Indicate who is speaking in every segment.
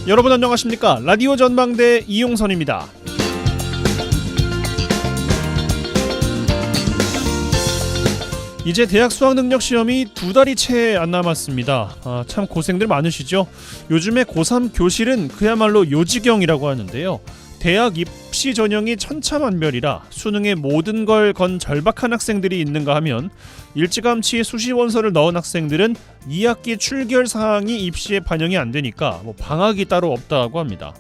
Speaker 1: 여러분 안녕하십니까? 라디오 전망대 이용선입니다. 이제 대학 수학능력 시험이 2달이 채 안 남았습니다. 참 고생들 많으시죠? 요즘에 고3 교실은 그야말로 요지경이라고 하는데요. 대학 입시 전형이 천차만별이라 수능에 모든 걸 건 절박한 학생들이 있는가 하면 일찌감치 수시 원서를 넣은 학생들은 2학기 출결 사항이 입시에 반영이 안 되니까 방학이 따로 없다고 합니다.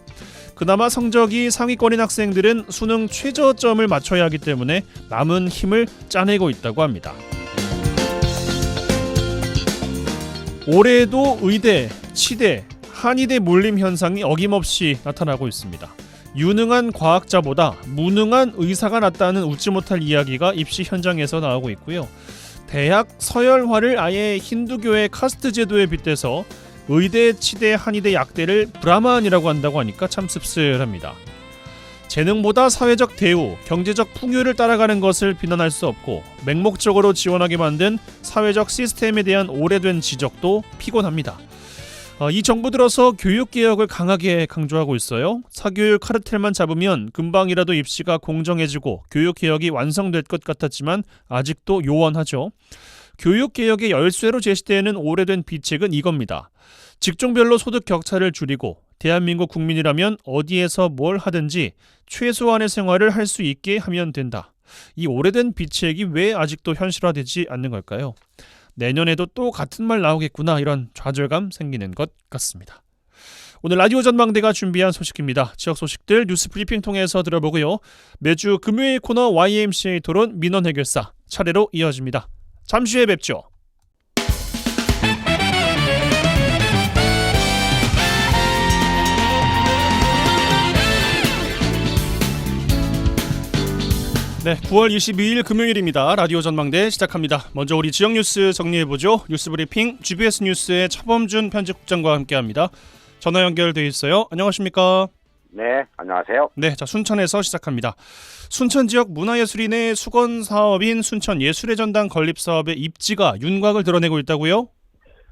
Speaker 1: 그나마 성적이 상위권인 학생들은 수능 최저점을 맞춰야 하기 때문에 남은 힘을 짜내고 있다고 합니다. 올해도 의대, 치대, 한의대 몰림 현상이 어김없이 나타나고 있습니다. 유능한 과학자보다 무능한 의사가 낫다는 웃지 못할 이야기가 입시 현장에서 나오고 있고요. 대학 서열화를 아예 힌두교의 카스트 제도에 빗대서 의대, 치대, 한의대, 약대를 브라만이라고 한다고 하니까 참 씁쓸합니다. 재능보다 사회적 대우, 경제적 풍요를 따라가는 것을 비난할 수 없고 맹목적으로 지원하게 만든 사회적 시스템에 대한 오래된 지적도 피곤합니다. 이 정부 들어서 교육개혁을 강하게 강조하고 있어요. 사교육 카르텔만 잡으면 금방이라도 입시가 공정해지고 교육개혁이 완성될 것 같았지만 아직도 요원하죠. 교육개혁의 열쇠로 제시되는 오래된 비책은 이겁니다. 직종별로 소득 격차를 줄이고 대한민국 국민이라면 어디에서 뭘 하든지 최소한의 생활을 할 수 있게 하면 된다. 이 오래된 비책이 왜 아직도 현실화되지 않는 걸까요? 내년에도 또 같은 말 나오겠구나 이런 좌절감 생기는 것 같습니다. 오늘 라디오 전망대가 준비한 소식입니다. 지역 소식들 뉴스 브리핑 통해서 들어보고요. 매주 금요일 코너 YMCA 토론 민원 해결사 차례로 이어집니다. 잠시 후에 뵙죠. 네, 9월 22일 금요일입니다. 라디오 전망대 시작합니다. 먼저 우리 지역 뉴스 정리해보죠. 뉴스 브리핑 GBS 뉴스의 차범준 편집국장과 함께합니다. 전화 연결돼 있어요. 안녕하십니까?
Speaker 2: 네, 안녕하세요.
Speaker 1: 네, 자 순천에서 시작합니다. 순천 지역 문화예술인의 수건 사업인 순천예술의 전당 건립 사업의 입지가 윤곽을 드러내고 있다고요?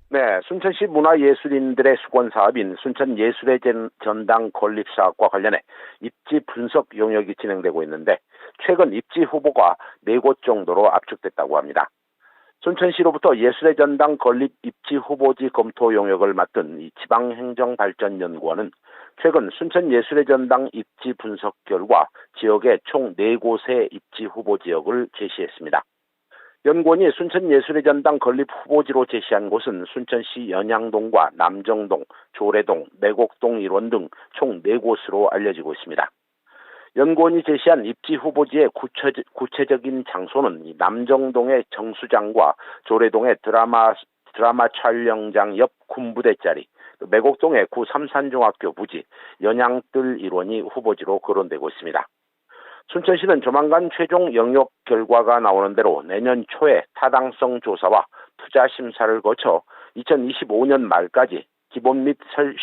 Speaker 2: 네, 순천시 문화예술인들의 수건 사업인 순천예술의 전당 건립 사업과 관련해 입지 분석 용역이 진행되고 있는데 최근 입지 후보가 4곳 정도로 압축됐다고 합니다. 순천시로부터 예술의 전당 건립 입지 후보지 검토 용역을 맡은 이 지방행정발전연구원은 최근 순천예술의 전당 입지 분석 결과 지역의 총 4곳의 입지 후보 지역을 제시했습니다. 연구원이 순천예술의 전당 건립 후보지로 제시한 곳은 순천시 연양동과 남정동, 조례동, 내곡동 일원 등 총 4곳으로 알려지고 있습니다. 연구원이 제시한 입지 후보지의 구체적인 장소는 남정동의 정수장과 조례동의 드라마 촬영장 옆 군부대 자리, 내곡동의 구삼산중학교 부지, 연양뜰 일원이 후보지로 거론되고 있습니다. 순천시는 조만간 최종 영역 결과가 나오는 대로 내년 초에 타당성 조사와 투자 심사를 거쳐 2025년 말까지 기본 및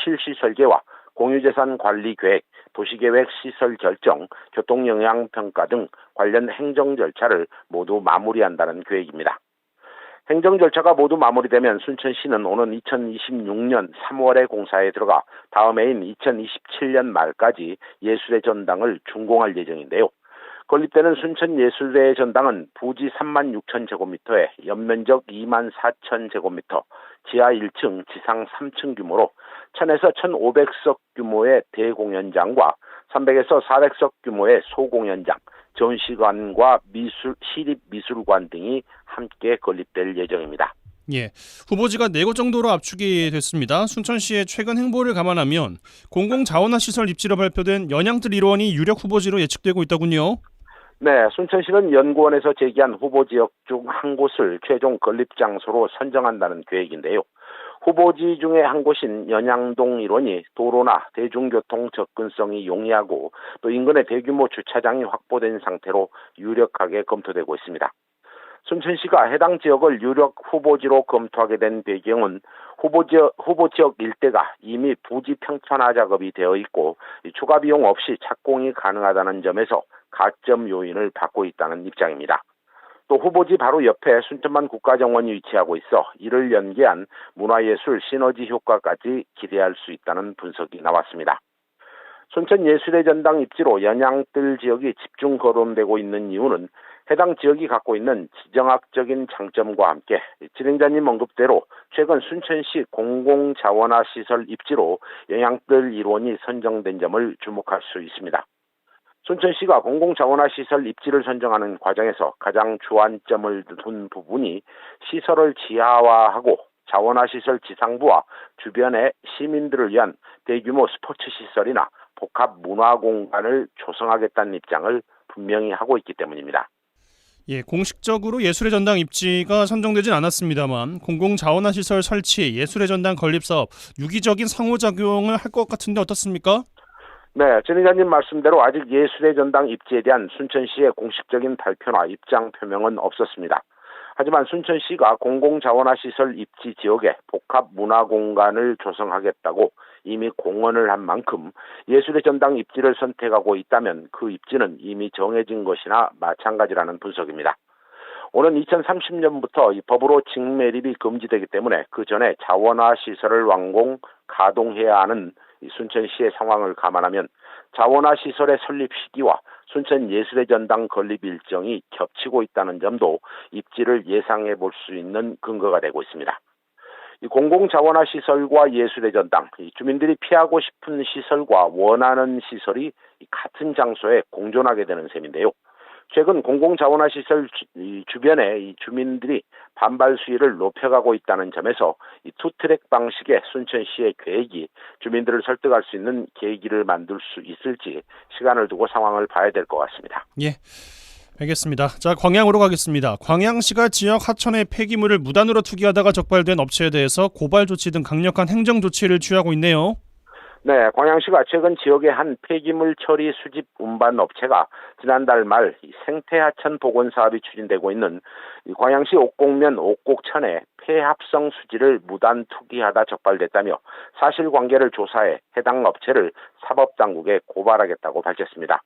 Speaker 2: 실시 설계와 공유재산 관리 계획, 도시계획 시설 결정, 교통영향평가 등 관련 행정 절차를 모두 마무리한다는 계획입니다. 행정 절차가 모두 마무리되면 순천시는 오는 2026년 3월에 공사에 들어가 다음 해인 2027년 말까지 예술의 전당을 준공할 예정인데요. 건립되는 순천예술의 전당은 부지 36,000제곱미터에 연면적 24,000제곱미터, 지하 1층, 지상 3층 규모로 1,000에서 1,500석 규모의 대공연장과 300에서 400석 규모의 소공연장, 전시관과 시립미술관 등이 함께 건립될 예정입니다.
Speaker 1: 예, 후보지가 4곳 정도로 압축이 됐습니다. 순천시의 최근 행보를 감안하면 공공자원화시설 입지로 발표된 연양뜰 1원이 유력 후보지로 예측되고 있더군요.
Speaker 2: 네, 순천시는 연구원에서 제기한 후보지역 중 한 곳을 최종 건립 장소로 선정한다는 계획인데요. 후보지 중에 한 곳인 연양동 일원이 도로나 대중교통 접근성이 용이하고 또 인근에 대규모 주차장이 확보된 상태로 유력하게 검토되고 있습니다. 순천시가 해당 지역을 유력 후보지로 검토하게 된 배경은 후보지역 일대가 이미 부지 평탄화 작업이 되어 있고 추가 비용 없이 착공이 가능하다는 점에서 가점 요인을 받고 있다는 입장입니다. 또 후보지 바로 옆에 순천만 국가정원이 위치하고 있어 이를 연계한 문화예술 시너지 효과까지 기대할 수 있다는 분석이 나왔습니다. 순천 예술의 전당 입지로 연양뜰 지역이 집중 거론되고 있는 이유는 해당 지역이 갖고 있는 지정학적인 장점과 함께 진행자님 언급대로 최근 순천시 공공자원화시설 입지로 연양뜰 일원이 선정된 점을 주목할 수 있습니다. 순천시가 공공자원화시설 입지를 선정하는 과정에서 가장 주안점을 둔 부분이 시설을 지하화하고 자원화시설 지상부와 주변의 시민들을 위한 대규모 스포츠시설이나 복합문화공간을 조성하겠다는 입장을 분명히 하고 있기 때문입니다.
Speaker 1: 예, 공식적으로 예술의 전당 입지가 선정되진 않았습니다만 공공자원화시설 설치, 예술의 전당 건립사업 유기적인 상호작용을 할 것 같은데 어떻습니까?
Speaker 2: 네, 진행자님 말씀대로 아직 예술의 전당 입지에 대한 순천시의 공식적인 발표나 입장 표명은 없었습니다. 하지만 순천시가 공공자원화시설 입지 지역에 복합문화공간을 조성하겠다고 이미 공언을 한 만큼 예술의 전당 입지를 선택하고 있다면 그 입지는 이미 정해진 것이나 마찬가지라는 분석입니다. 오는 2030년부터 이 법으로 직매립이 금지되기 때문에 그 전에 자원화시설을 완공, 가동해야 하는 순천시의 상황을 감안하면 자원화시설의 설립 시기와 순천 예술의 전당 건립 일정이 겹치고 있다는 점도 입지를 예상해 볼 수 있는 근거가 되고 있습니다. 이 공공자원화시설과 예술의 전당, 주민들이 피하고 싶은 시설과 원하는 시설이 같은 장소에 공존하게 되는 셈인데요. 최근 공공자원화시설 주변에 주민들이 반발 수위를 높여가고 있다는 점에서 투트랙 방식의 순천시의 계획이 주민들을 설득할 수 있는 계기를 만들 수 있을지 시간을 두고 상황을 봐야 될 것 같습니다.
Speaker 1: 예, 알겠습니다. 자, 광양으로 가겠습니다. 광양시가 지역 하천의 폐기물을 무단으로 투기하다가 적발된 업체에 대해서 고발 조치 등 강력한 행정 조치를 취하고 있네요.
Speaker 2: 네, 광양시가 최근 지역의 한 폐기물 처리 수집 운반 업체가 지난달 말 생태하천 복원 사업이 추진되고 있는 광양시 옥곡면 옥곡천의 폐합성 수지를 무단 투기하다 적발됐다며 사실관계를 조사해 해당 업체를 사법당국에 고발하겠다고 밝혔습니다.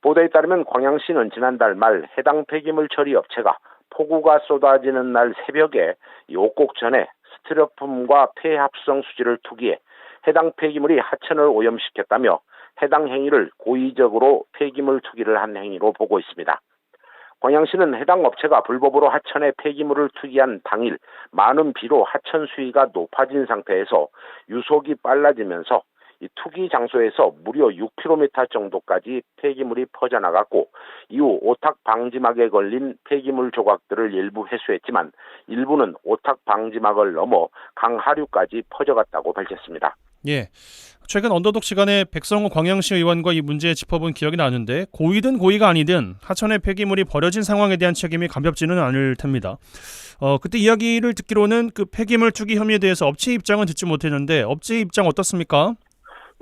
Speaker 2: 보도에 따르면 광양시는 지난달 말 해당 폐기물 처리 업체가 폭우가 쏟아지는 날 새벽에 옥곡천에 스티로폼과 폐합성 수지를 투기해 해당 폐기물이 하천을 오염시켰다며 해당 행위를 고의적으로 폐기물 투기를 한 행위로 보고 있습니다. 광양시는 해당 업체가 불법으로 하천에 폐기물을 투기한 당일 많은 비로 하천 수위가 높아진 상태에서 유속이 빨라지면서 이 투기 장소에서 무려 6km 정도까지 폐기물이 퍼져나갔고 이후 오탁 방지막에 걸린 폐기물 조각들을 일부 회수했지만 일부는 오탁 방지막을 넘어 강 하류까지 퍼져갔다고 밝혔습니다.
Speaker 1: 예, 최근 언더독 시간에 백성호 광양시 의원과 이 문제 짚어본 기억이 나는데 고의든 고의가 아니든 하천의 폐기물이 버려진 상황에 대한 책임이 가볍지는 않을 텐니다. 그때 이야기를 듣기로는 그 폐기물 투기 혐의에 대해서 업체 입장은 듣지 못했는데 업체 입장 어떻습니까?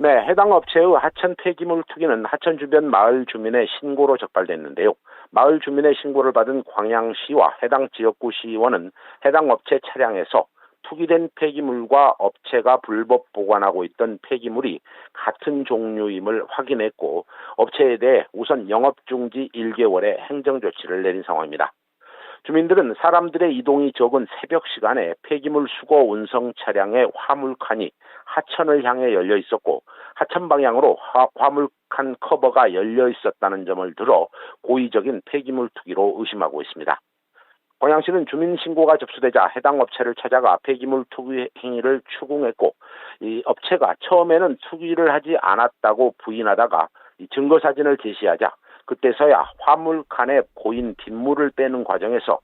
Speaker 2: 네, 해당 업체의 하천 폐기물 투기는 하천 주변 마을 주민의 신고로 적발됐는데요. 마을 주민의 신고를 받은 광양시와 해당 지역구 시의원은 해당 업체 차량에서 투기된 폐기물과 업체가 불법 보관하고 있던 폐기물이 같은 종류임을 확인했고 업체에 대해 우선 영업중지 1개월의 행정조치를 내린 상황입니다. 주민들은 사람들의 이동이 적은 새벽 시간에 폐기물 수거 운송 차량의 화물칸이 하천을 향해 열려 있었고 하천 방향으로 화물칸 커버가 열려 있었다는 점을 들어 고의적인 폐기물 투기로 의심하고 있습니다. 광양시는 주민 신고가 접수되자 해당 업체를 찾아가 폐기물 투기 행위를 추궁했고 이 업체가 처음에는 투기를 하지 않았다고 부인하다가 이 증거 사진을 제시하자 그때서야 화물칸에 고인 빗물을 빼는 과정에서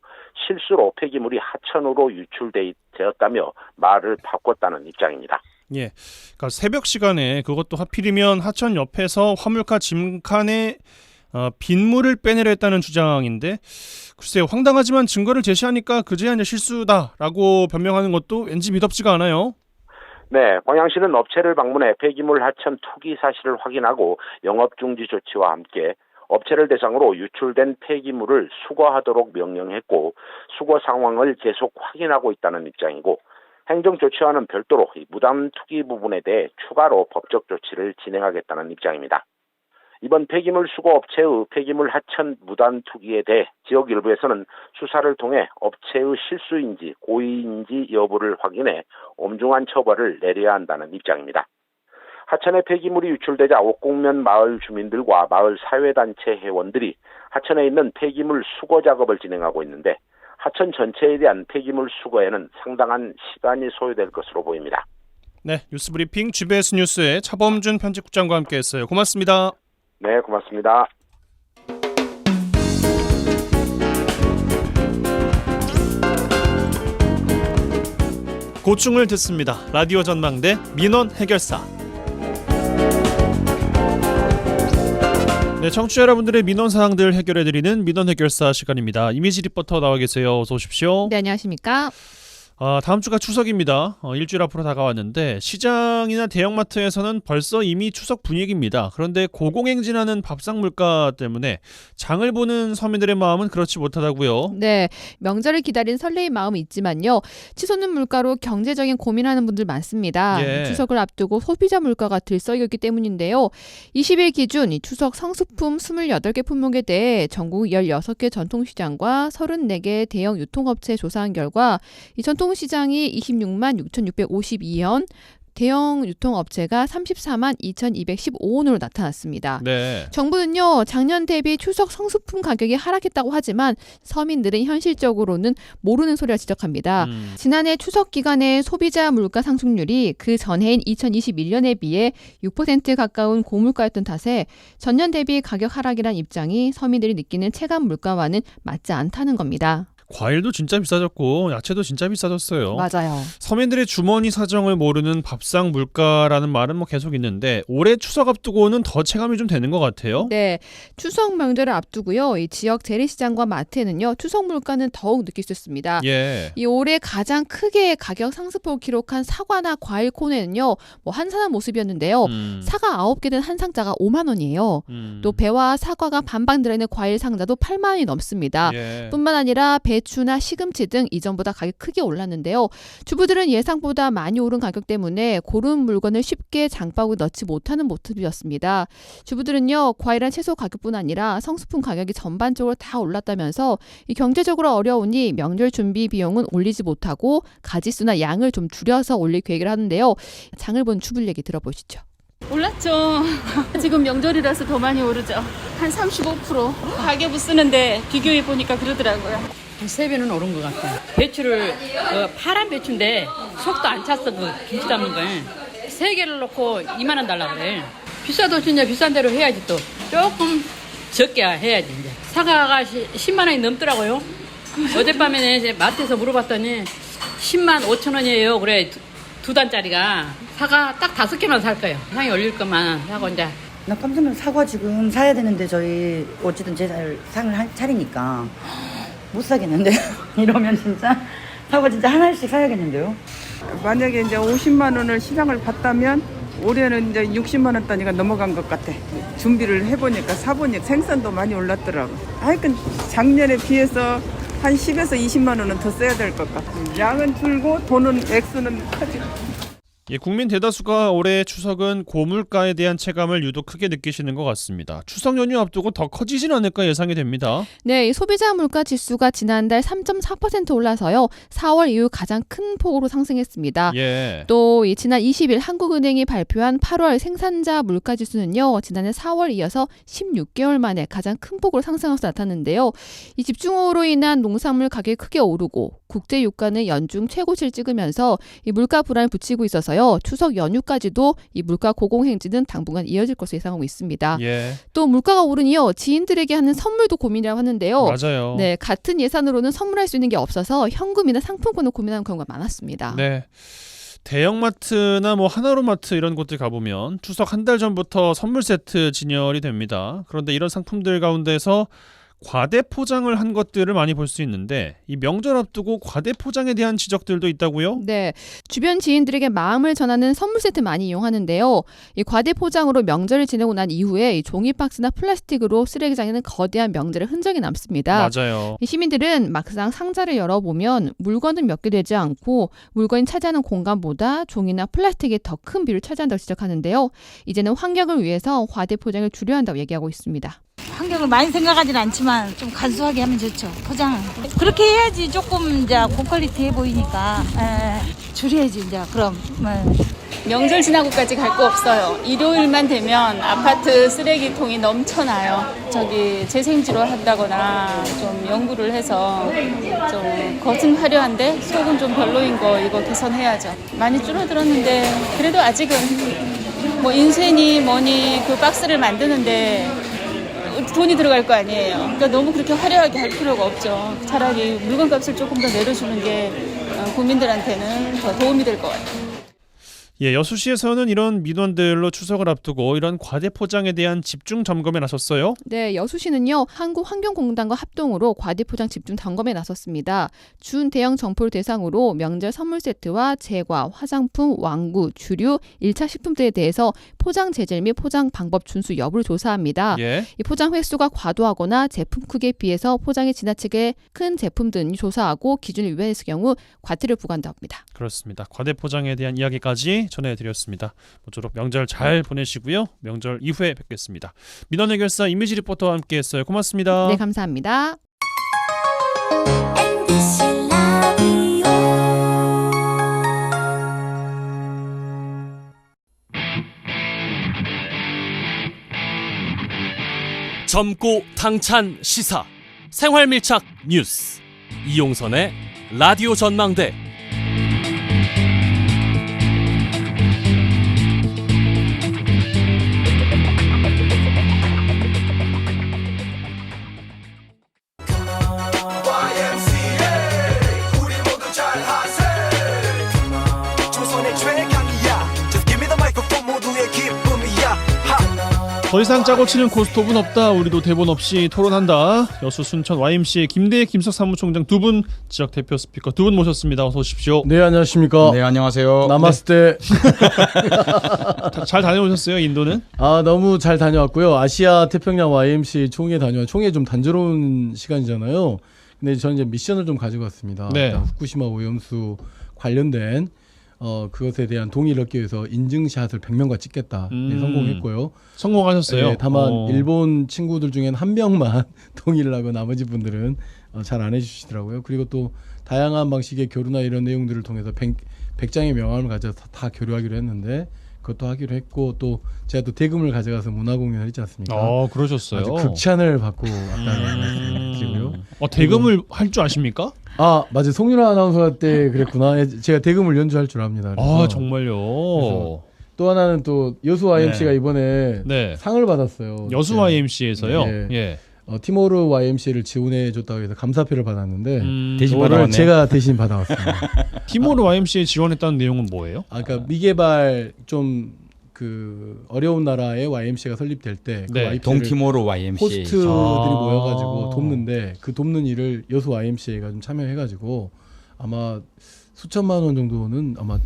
Speaker 2: 실수로 폐기물이 하천으로 유출되었다며 말을 바꿨다는 입장입니다.
Speaker 1: 예, 그러니까 새벽 시간에 그것도 하필이면 하천 옆에서 화물카 짐칸에 빗물을 빼내려 했다는 주장인데 글쎄요, 황당하지만 증거를 제시하니까 그제야 이제 실수다라고 변명하는 것도 왠지 믿업지가 않아요.
Speaker 2: 네, 광양시는 업체를 방문해 폐기물 하천 투기 사실을 확인하고 영업중지 조치와 함께 업체를 대상으로 유출된 폐기물을 수거하도록 명령했고 수거 상황을 계속 확인하고 있다는 입장이고 행정조치와는 별도로 무단 투기 부분에 대해 추가로 법적 조치를 진행하겠다는 입장입니다. 이번 폐기물 수거 업체의 폐기물 하천 무단 투기에 대해 지역 일부에서는 수사를 통해 업체의 실수인지 고의인지 여부를 확인해 엄중한 처벌을 내려야 한다는 입장입니다. 하천에 폐기물이 유출되자 옥곡면 마을 주민들과 마을 사회단체 회원들이 하천에 있는 폐기물 수거 작업을 진행하고 있는데 하천 전체에 대한 폐기물 수거에는 상당한 시간이 소요될 것으로 보입니다.
Speaker 1: 네, 뉴스브리핑 GBS 뉴스의 차범준 편집국장과 함께했어요. 고맙습니다.
Speaker 2: 네, 고맙습니다.
Speaker 1: 고충을 듣습니다. 라디오 전망대 민원 해결사. 네, 청취자 여러분들의 민원 사항들 해결해드리는 민원 해결사 시간입니다. 이미지 리포터 나와 계세요. 어서 오십시오.
Speaker 3: 네, 안녕하십니까?
Speaker 1: 다음 주가 추석입니다. 일주일 앞으로 다가왔는데 시장이나 대형마트에서는 벌써 이미 추석 분위기입니다. 그런데 고공행진하는 밥상 물가 때문에 장을 보는 서민들의 마음은 그렇지 못하다고요.
Speaker 3: 네, 명절을 기다린 설레임 마음이 있지만요. 치솟는 물가로 경제적인 고민하는 분들 많습니다.
Speaker 1: 예.
Speaker 3: 추석을 앞두고 소비자 물가가 들썩이기 때문인데요. 20일 기준 이 추석 성수품 28개 품목에 대해 전국 16개 전통시장과 34개 대형 유통업체에 조사한 결과 이 전통시장이 26만 6,652원, 대형 유통업체가 34만 2,215원으로 나타났습니다.
Speaker 1: 네.
Speaker 3: 정부는요, 작년 대비 추석 성수품 가격이 하락했다고 하지만 서민들은 현실적으로는 모르는 소리를 지적합니다. 지난해 추석 기간의 소비자 물가 상승률이 그 전해인 2021년에 비해 6% 가까운 고물가였던 탓에 전년 대비 가격 하락이란 입장이 서민들이 느끼는 체감 물가와는 맞지 않다는 겁니다.
Speaker 1: 과일도 진짜 비싸졌고 야채도 진짜 비싸졌어요.
Speaker 3: 맞아요.
Speaker 1: 서민들의 주머니 사정을 모르는 밥상 물가라는 말은 계속 있는데 올해 추석 앞두고는 더 체감이 좀 되는 것 같아요.
Speaker 3: 네, 추석 명절을 앞두고요. 이 지역 재래시장과 마트에는요, 추석 물가는 더욱 느낄 수 있습니다.
Speaker 1: 예.
Speaker 3: 이 올해 가장 크게 가격 상승폭을 기록한 사과나 과일 코너에는요, 한산한 모습이었는데요. 사과 9개 든 한 상자가 5만 원이에요. 또 배와 사과가 반반 들어있는 과일 상자도 8만 원이 넘습니다.
Speaker 1: 예.
Speaker 3: 뿐만 아니라 배추나 시금치 등 이전보다 가격이 크게 올랐는데요. 주부들은 예상보다 많이 오른 가격 때문에 고른 물건을 쉽게 장바구니에 넣지 못하는 모습이었습니다. 주부들은요, 과일한 채소 가격뿐 아니라 성수품 가격이 전반적으로 다 올랐다면서 이 경제적으로 어려우니 명절 준비 비용은 올리지 못하고 가짓수나 양을 좀 줄여서 올릴 계획을 하는데요. 장을 본 주부 얘기 들어보시죠.
Speaker 4: 올랐죠. 지금 명절이라서 더 많이 오르죠. 한 35% 가격을 쓰는데 비교해 보니까 그러더라고요.
Speaker 5: 한 3배는 오른 것 같아요. 배추를 파란 배추인데 속도 안 찼어. 그 김치 담는 걸 3개를 넣고 2만 원 달라고 그래. 비싸도 진짜 비싼 대로 해야지. 또 조금 적게 해야지. 이제 사과가 10만 원이 넘더라고요. 어젯밤에 이제 마트에서 물어봤더니 10만 5천 원이에요. 그래, 2단짜리가. 사과 딱 5개만 살 거예요. 향이 올릴 것만 사고 이제.
Speaker 6: 나 깜짝 놀라서 사과 지금 사야 되는데 저희 어쨌든 제 상을 차리니까 못 사겠는데 이러면 진짜 사과 진짜 하나씩 사야겠는데요.
Speaker 7: 만약에 이제 50만 원을 시장을 봤다면 올해는 이제 60만 원 단위가 넘어간 것 같아. 준비를 해보니까 사보니 생선도 많이 올랐더라고. 하여튼 작년에 비해서 한 10에서 20만 원은 더 써야 될 것 같아. 양은 줄고 돈은 액수는 커지고.
Speaker 1: 예, 국민 대다수가 올해 추석은 고물가에 대한 체감을 유독 크게 느끼시는 것 같습니다. 추석 연휴 앞두고 더 커지진 않을까 예상이 됩니다.
Speaker 3: 네, 이 소비자 물가 지수가 지난달 3.4% 올라서요. 4월 이후 가장 큰 폭으로 상승했습니다.
Speaker 1: 예.
Speaker 3: 또 지난 20일 한국은행이 발표한 8월 생산자 물가 지수는요. 지난해 4월 이어서 16개월 만에 가장 큰 폭으로 상승해서 나타났는데요. 이 집중호우로 인한 농산물 가격이 크게 오르고 국제 유가는 연중 최고치를 찍으면서 이 물가 불안을 붙이고 있어서요. 추석 연휴까지도 이 물가 고공행진은 당분간 이어질 것으로 예상하고 있습니다.
Speaker 1: 예.
Speaker 3: 또 물가가 오르니요. 지인들에게 하는 선물도 고민이라고 하는데요.
Speaker 1: 맞아요.
Speaker 3: 네, 같은 예산으로는 선물할 수 있는 게 없어서 현금이나 상품권을 고민하는 경우가 많았습니다.
Speaker 1: 네. 대형마트나 하나로마트 이런 곳들 가보면 추석 한 달 전부터 선물 세트 진열이 됩니다. 그런데 이런 상품들 가운데서 과대 포장을 한 것들을 많이 볼 수 있는데 이 명절 앞두고 과대 포장에 대한 지적들도 있다고요?
Speaker 3: 네, 주변 지인들에게 마음을 전하는 선물 세트 많이 이용하는데요. 이 과대 포장으로 명절을 지내고 난 이후에 이 종이 박스나 플라스틱으로 쓰레기장에는 거대한 명절의 흔적이 남습니다.
Speaker 1: 맞아요.
Speaker 3: 이 시민들은 막상 상자를 열어보면 물건은 몇 개 되지 않고 물건이 차지하는 공간보다 종이나 플라스틱이 더 큰 비율을 차지한다고 지적하는데요. 이제는 환경을 위해서 과대 포장을 줄여야 한다고 얘기하고 있습니다.
Speaker 8: 환경을 많이 생각하지는 않지만 좀 간소하게 하면 좋죠. 포장을 그렇게 해야지 조금 이제 고퀄리티해 보이니까 줄여야지 이제 그럼.
Speaker 4: 명절 지나고까지 갈 거 없어요. 일요일만 되면 아파트 쓰레기통이 넘쳐나요. 저기 재생지로 한다거나 좀 연구를 해서 좀 겉은 화려한데 속은 좀 별로인 거 이거 개선해야죠. 많이 줄어들었는데 그래도 아직은 뭐 인쇄니 뭐니 그 박스를 만드는데 돈이 들어갈 거 아니에요. 그러니까 너무 그렇게 화려하게 할 필요가 없죠. 차라리 물건값을 조금 더 내려주는 게 국민들한테는 더 도움이 될 것 같아요.
Speaker 1: 예, 여수시에서는 이런 민원들로 추석을 앞두고 이런 과대 포장에 대한 집중 점검에 나섰어요.
Speaker 3: 네, 여수시는요 한국환경공단과 합동으로 과대포장 집중 점검에 나섰습니다. 준 대형 점포를 대상으로 명절 선물 세트와 제과, 화장품, 왕구, 주류, 1차 식품들에 대해서 포장 재질 및 포장 방법 준수 여부를 조사합니다.
Speaker 1: 예.
Speaker 3: 이 포장 횟수가 과도하거나 제품 크기에 비해서 포장이 지나치게 큰 제품 등을 조사하고 기준을 위반했을 경우 과태료를 부과한답니다.
Speaker 1: 그렇습니다. 과대 포장에 대한 이야기까지 전해드렸습니다. 모쪼록 명절 잘 보내시고요. 명절 이후에 뵙겠습니다. 민원 해결사 이미지 리포터와 함께했어요. 고맙습니다.
Speaker 3: 네, 감사합니다.
Speaker 9: 젊고 당찬 시사 생활밀착 뉴스 이용선의 라디오 전망대.
Speaker 1: 더 이상 짜고 치는 고스톱은 없다. 우리도 대본 없이 토론한다. 여수 순천 YMCA 김대희 김석 사무총장 두 분, 지역 대표 스피커 두 분 모셨습니다. 어서 오십시오.
Speaker 10: 네, 안녕하십니까.
Speaker 11: 네, 안녕하세요.
Speaker 10: 나마스테.
Speaker 1: 잘 다녀오셨어요, 인도는?
Speaker 10: 너무 잘 다녀왔고요. 아시아 태평양 YMCA 총회 총회 좀 단조로운 시간이잖아요. 근데 저는 이제 미션을 좀 가지고 왔습니다.
Speaker 1: 네.
Speaker 10: 후쿠시마 오염수 관련된 그것에 대한 동의를 얻기 위해서 인증샷을 100명과 찍겠다. 네, 성공했고요.
Speaker 1: 성공하셨어요?
Speaker 10: 네, 다만 일본 친구들 중엔 한 명만 동의를 하고 나머지 분들은 잘 안 해주시더라고요. 그리고 또 다양한 방식의 교류나 이런 내용들을 통해서 100장의 명함을 가져서 다 교류하기로 했는데 그것도 하기로 했고 또 제가 또 대금을 가져가서 문화공연을 했지 않습니까?
Speaker 1: 그러셨어요.
Speaker 10: 아주 극찬을 받고 왔다는 말씀 드리고요.
Speaker 1: 대금을 할 줄 아십니까?
Speaker 10: 맞아요. 송윤아 아나운서 때 그랬구나. 제가 대금을 연주할 줄 압니다.
Speaker 1: 정말요.
Speaker 10: 또 하나는 또 여수 YMC가 이번에 상을 받았어요.
Speaker 1: 여수 YMC에서요?
Speaker 10: 네.
Speaker 1: 예.
Speaker 10: 티모르 YMCA를 지원해줬다고 해서 감사표를 받았는데
Speaker 11: 대신 받아왔네요.
Speaker 10: 제가 대신 받아왔습니다.
Speaker 1: 티모르 YMCA 지원했다는 내용은 뭐예요?
Speaker 10: 그러니까 미개발 좀 그 어려운 나라에 YMCA가 설립될 때 그
Speaker 11: 동티모르 YMCA
Speaker 10: 호스트들이 모여가지고 돕는데 그 돕는 일을 여수 YMCA가 좀 참여해가지고 아마 수천만 원 정도는 아마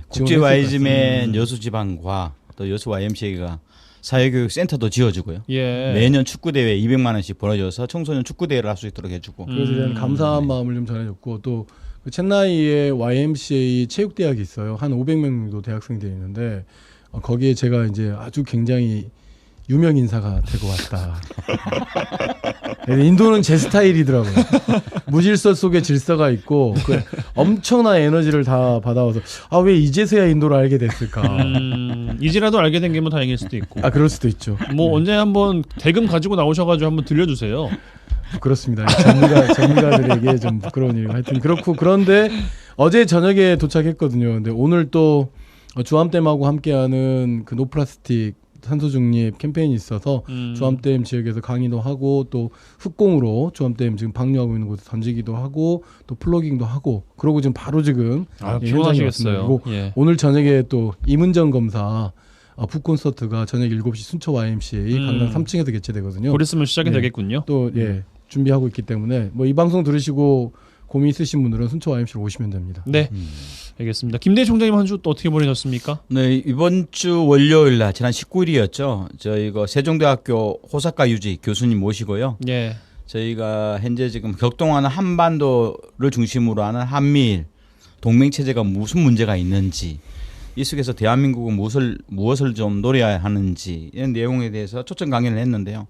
Speaker 11: 국제 와이즈맨 여수지방과 또 여수 YMCA가 사회교육센터도 지어주고요.
Speaker 1: 예.
Speaker 11: 매년 축구대회 200만 원씩 보내줘서 청소년 축구대회를 할 수 있도록 해주고.
Speaker 10: 그것에 대한 감사한 마음을 좀 전해줬고 또 그 첸나이에 YMCA 체육대학이 있어요. 한 500명 정도 대학생들이 있는데 거기에 제가 이제 아주 굉장히 유명 인사가 되고 왔다. 인도는 제 스타일이더라고요. 무질서 속에 질서가 있고 그 엄청난 에너지를 다 받아와서 왜 이제서야 인도를 알게 됐을까.
Speaker 1: 이제라도 알게 된 게 뭐 다행일 수도 있고.
Speaker 10: 그럴 수도 있죠.
Speaker 1: 언제 한번 대금 가지고 나오셔가지고 한번 들려주세요.
Speaker 10: 그렇습니다. 전문가들에게 좀 부끄러운 일이고 하여튼 그렇고 그런데 어제 저녁에 도착했거든요. 근데 오늘 또 주암댐하고 함께하는 그 노플라스틱 탄소 중립 캠페인이 있어서 주암댐 지역에서 강의도 하고 또 흑공으로 주암댐 지금 방류하고 있는 곳에 던지기도 하고 또 플로깅도 하고 그러고 지금 바로 지금 현장에 왔습니다. 그리고 오늘 저녁에 또 임은정 검사 북콘서트가 저녁 7시 순천 YMCA 강남 3층에서 개최되거든요.
Speaker 1: 곧 있으면 시작이 되겠군요.
Speaker 10: 또 준비하고 있기 때문에 뭐 이 방송 들으시고 고민 있으신 분들은 순천 YMC로 오시면 됩니다.
Speaker 1: 네, 알겠습니다. 김대희 총장님 한 주 또 어떻게 보내셨습니까?
Speaker 11: 네, 이번 주 월요일 날 지난 19일이었죠. 저희가 세종대학교 호사카 유지 교수님 모시고요.
Speaker 1: 예.
Speaker 11: 저희가 현재 지금 격동하는 한반도를 중심으로 하는 한미일 동맹 체제가 무슨 문제가 있는지, 이 속에서 대한민국은 무엇을 좀 노려야 하는지 이런 내용에 대해서 초청 강연을 했는데요.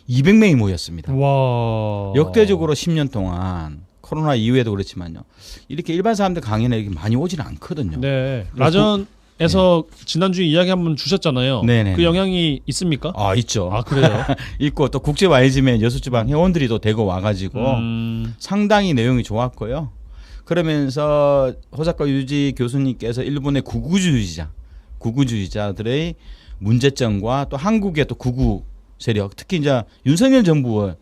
Speaker 11: 200명이 모였습니다.
Speaker 1: 와.
Speaker 11: 역대적으로 10년 동안 코로나 이후에도 그렇지만요. 이렇게 일반 사람들 강연에 이렇게 많이 오지는 않거든요.
Speaker 1: 네. 라전에서 지난주에 이야기 한번 주셨잖아요.
Speaker 11: 네네.
Speaker 1: 그 영향이 있습니까?
Speaker 11: 아, 있죠.
Speaker 1: 아, 그래요?
Speaker 11: 있고 또 국제 YG맨 여수지방 회원들이 또 대거 와가지고 상당히 내용이 좋았고요. 그러면서 호사카 유지 교수님께서 일본의 구구주의자들의 문제점과 또 한국의 또 구구 세력, 특히 이제 윤석열 정부의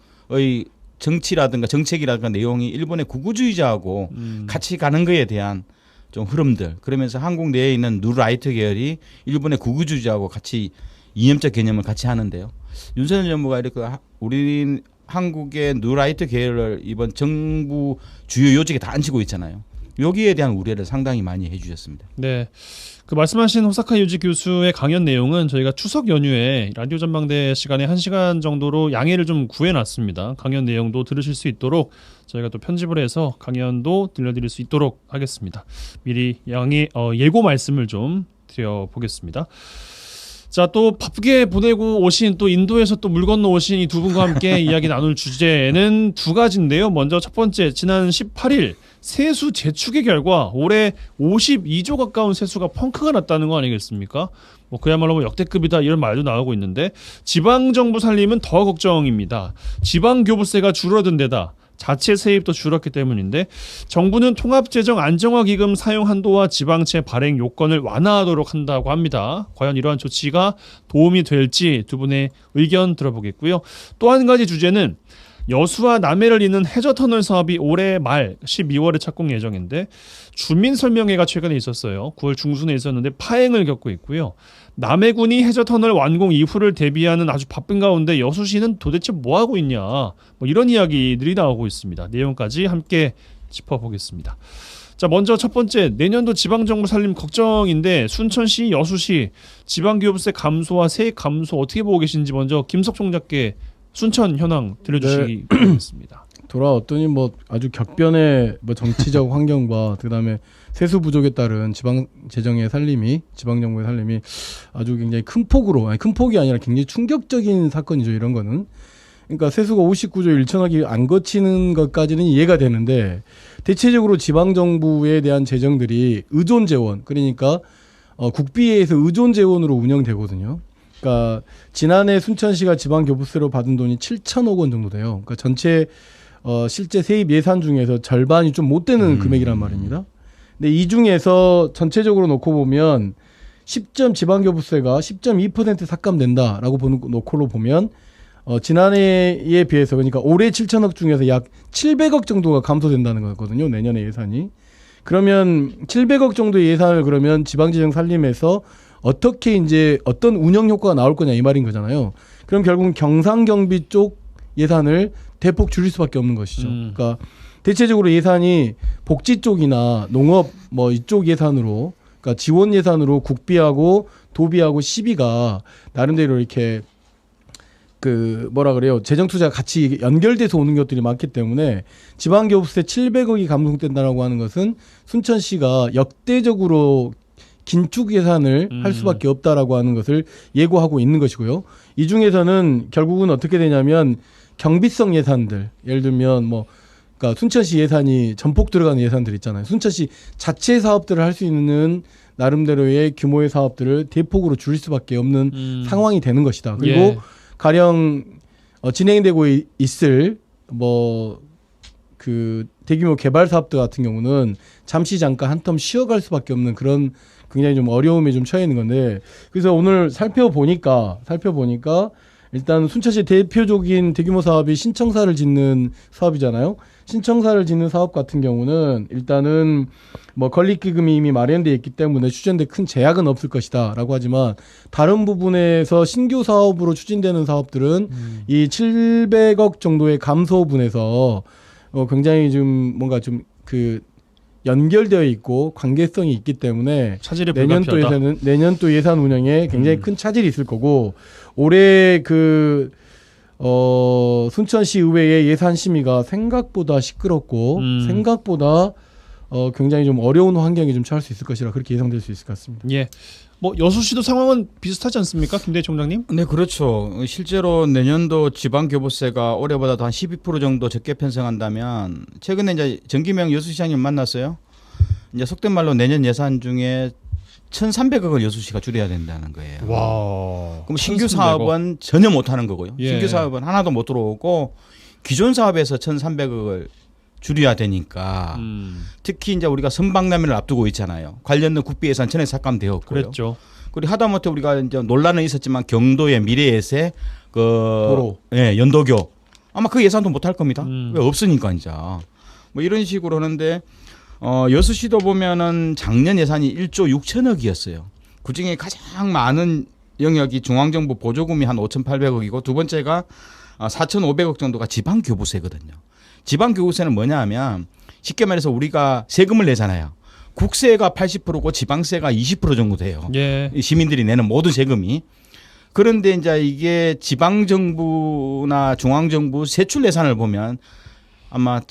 Speaker 11: 정치라든가 정책이라든가 내용이 일본의 구구주의자하고 같이 가는 거에 대한 좀 흐름들, 그러면서 한국 내에 있는 뉴라이트 계열이 일본의 구구주의자하고 같이 이념적 개념을 같이 하는데요. 윤석열 정부가 이렇게 우리 한국의 뉴라이트 계열을 이번 정부 주요 요직에 다 앉히고 있잖아요. 여기에 대한 우려를 상당히 많이 해주셨습니다.
Speaker 1: 네. 그 말씀하신 호사카 유지 교수의 강연 내용은 저희가 추석 연휴에 라디오 전망대 시간에 1시간 정도로 양해를 좀 구해놨습니다. 강연 내용도 들으실 수 있도록 저희가 또 편집을 해서 강연도 들려드릴 수 있도록 하겠습니다. 미리 예고 말씀을 좀 드려보겠습니다. 자, 또 바쁘게 보내고 오신 또 인도에서 또 물 건너 오신 이 두 분과 함께 이야기 나눌 주제는 두 가지인데요. 먼저 첫 번째, 지난 18일 세수 재축의 결과 올해 52조 가까운 세수가 펑크가 났다는 거 아니겠습니까? 뭐 그야말로 뭐 역대급이다 이런 말도 나오고 있는데, 지방정부 살림은 더 걱정입니다. 지방교부세가 줄어든 데다 자체 세입도 줄었기 때문인데, 정부는 통합재정 안정화기금 사용 한도와 지방채 발행 요건을 완화하도록 한다고 합니다. 과연 이러한 조치가 도움이 될지 두 분의 의견 들어보겠고요. 또 한 가지 주제는 여수와 남해를 잇는 해저터널 사업이 올해 말 12월에 착공 예정인데, 주민설명회가 최근에 있었어요. 9월 중순에 있었는데 파행을 겪고 있고요. 남해군이 해저터널 완공 이후를 대비하는 아주 바쁜 가운데 여수시는 도대체 뭐하고 있냐, 뭐 이런 이야기들이 나오고 있습니다. 내용까지 함께 짚어보겠습니다. 자, 먼저 첫 번째, 내년도 지방정부 살림 걱정인데 순천시, 여수시 지방교부세 감소와 세액 감소 어떻게 보고 계신지 먼저 김석 총장께 순천 현황 들려주시기 바라겠습니다.
Speaker 10: 돌아왔더니 뭐 아주 격변의 뭐 정치적 환경과 그다음에 세수 부족에 따른 지방 재정의 살림이, 지방 정부의 살림이 아주 굉장히 큰 폭으로, 아니 큰 폭이 아니라 굉장히 충격적인 사건이죠. 이런 거는. 그러니까 세수가 59조 1천억이 안 거치는 것까지는 이해가 되는데, 대체적으로 지방 정부에 대한 재정들이 의존 재원, 그러니까 국비에 의해서 의존 재원으로 운영되거든요. 그러니까 지난해 순천시가 지방 교부세로 받은 돈이 7천억 원 정도 돼요. 그러니까 전체 실제 세입 예산 중에서 절반이 좀 못 되는 금액이란 말입니다. 근데 이 중에서 전체적으로 놓고 보면 지방 교부세가 10.2% 삭감된다라고 놓고로 보면 지난해에 비해서, 그러니까 올해 7천억 중에서 약 700억 정도가 감소된다는 거거든요. 내년에 예산이. 그러면 700억 정도의 예산을 그러면 지방재정 살림에서 어떻게 이제 어떤 운영 효과가 나올 거냐 이 말인 거잖아요. 그럼 결국은 경상경비 쪽 예산을 대폭 줄일 수밖에 없는 것이죠. 그러니까 대체적으로 예산이 복지 쪽이나 농업 뭐 이쪽 예산으로, 그러니까 지원 예산으로 국비하고 도비하고 시비가 나름대로 이렇게 재정 투자가 같이 연결돼서 오는 것들이 많기 때문에 지방교부세 700억이 감소된다라고 하는 것은 순천시가 역대적으로 긴축 예산을 할 수밖에 없다라고 하는 것을 예고하고 있는 것이고요. 이 중에서는 결국은 어떻게 되냐면 경비성 예산들, 예를 들면 그러니까 순천시 예산이 전폭 들어가는 예산들 있잖아요. 순천시 자체 사업들을 할 수 있는 나름대로의 규모의 사업들을 대폭으로 줄일 수밖에 없는 상황이 되는 것이다. 그리고 가령 진행되고 있을 대규모 개발 사업들 같은 경우는 잠시 잠깐 한 텀 쉬어갈 수밖에 없는 그런 굉장히 좀 어려움에 좀 처해 있는 건데, 그래서 오늘 살펴보니까 일단 순천시 대표적인 대규모 사업이 신청사를 짓는 사업이잖아요. 신청사를 짓는 사업 같은 경우는 일단은 뭐 건립기금이 이미 마련되어 있기 때문에 추진데 큰 제약은 없을 것이다라고 하지만 다른 부분에서 신규 사업으로 추진되는 사업들은 이 700억 정도의 감소분에서 굉장히 좀 뭔가 좀 그 연결되어 있고 관계성이 있기 때문에
Speaker 1: 차질이 불가피하다.
Speaker 10: 내년도 예산 운영에 굉장히 큰 차질이 있을 거고 올해 그 순천시 의회의 예산 심의가 생각보다 시끄럽고 생각보다 굉장히 좀 어려운 환경에 좀 처할 수 있을 것이라 그렇게 예상될 수 있을 것 같습니다.
Speaker 1: 예. 뭐 여수시도 상황은 비슷하지 않습니까, 김대희 총장님?
Speaker 11: 네, 그렇죠. 실제로 내년도 지방교부세가 올해보다도 한 12% 정도 적게 편성한다면 최근에 이제 정기명 여수시장님 만났어요. 이제 속된 말로 내년 예산 중에 1,300억을 여수시가 줄여야 된다는 거예요.
Speaker 1: 와.
Speaker 11: 그럼 신규 사업은 전혀 못 하는 거고요.
Speaker 1: 예.
Speaker 11: 신규 사업은 하나도 못 들어오고 기존 사업에서 1,300억을 줄여야 되니까 특히 이제 우리가 선박라면을 앞두고 있잖아요. 관련된 국비 예산 전에 삭감되었고요.
Speaker 1: 그랬죠.
Speaker 11: 그리고 하다못해 우리가 이제 논란은 있었지만 경도의 미래에세 그
Speaker 10: 도로.
Speaker 11: 예, 연도교 아마 그 예산도 못 할 겁니다. 왜 없으니까 이제 뭐 이런 식으로 하는데 여수시도 보면은 작년 예산이 1조 6천억이었어요. 그중에 가장 많은 영역이 중앙정부 보조금이 한 5,800억이고 두 번째가 4,500억 정도가 지방교부세거든요. 지방교부세는 뭐냐 하면 쉽게 말해서 우리가 세금을 내잖아요. 국세가 80%고 지방세가 20% 정도 돼요.
Speaker 1: 예.
Speaker 11: 시민들이 내는 모든 세금이. 그런데 이제 이게 지방정부나 중앙정부 세출 예산을 보면 아마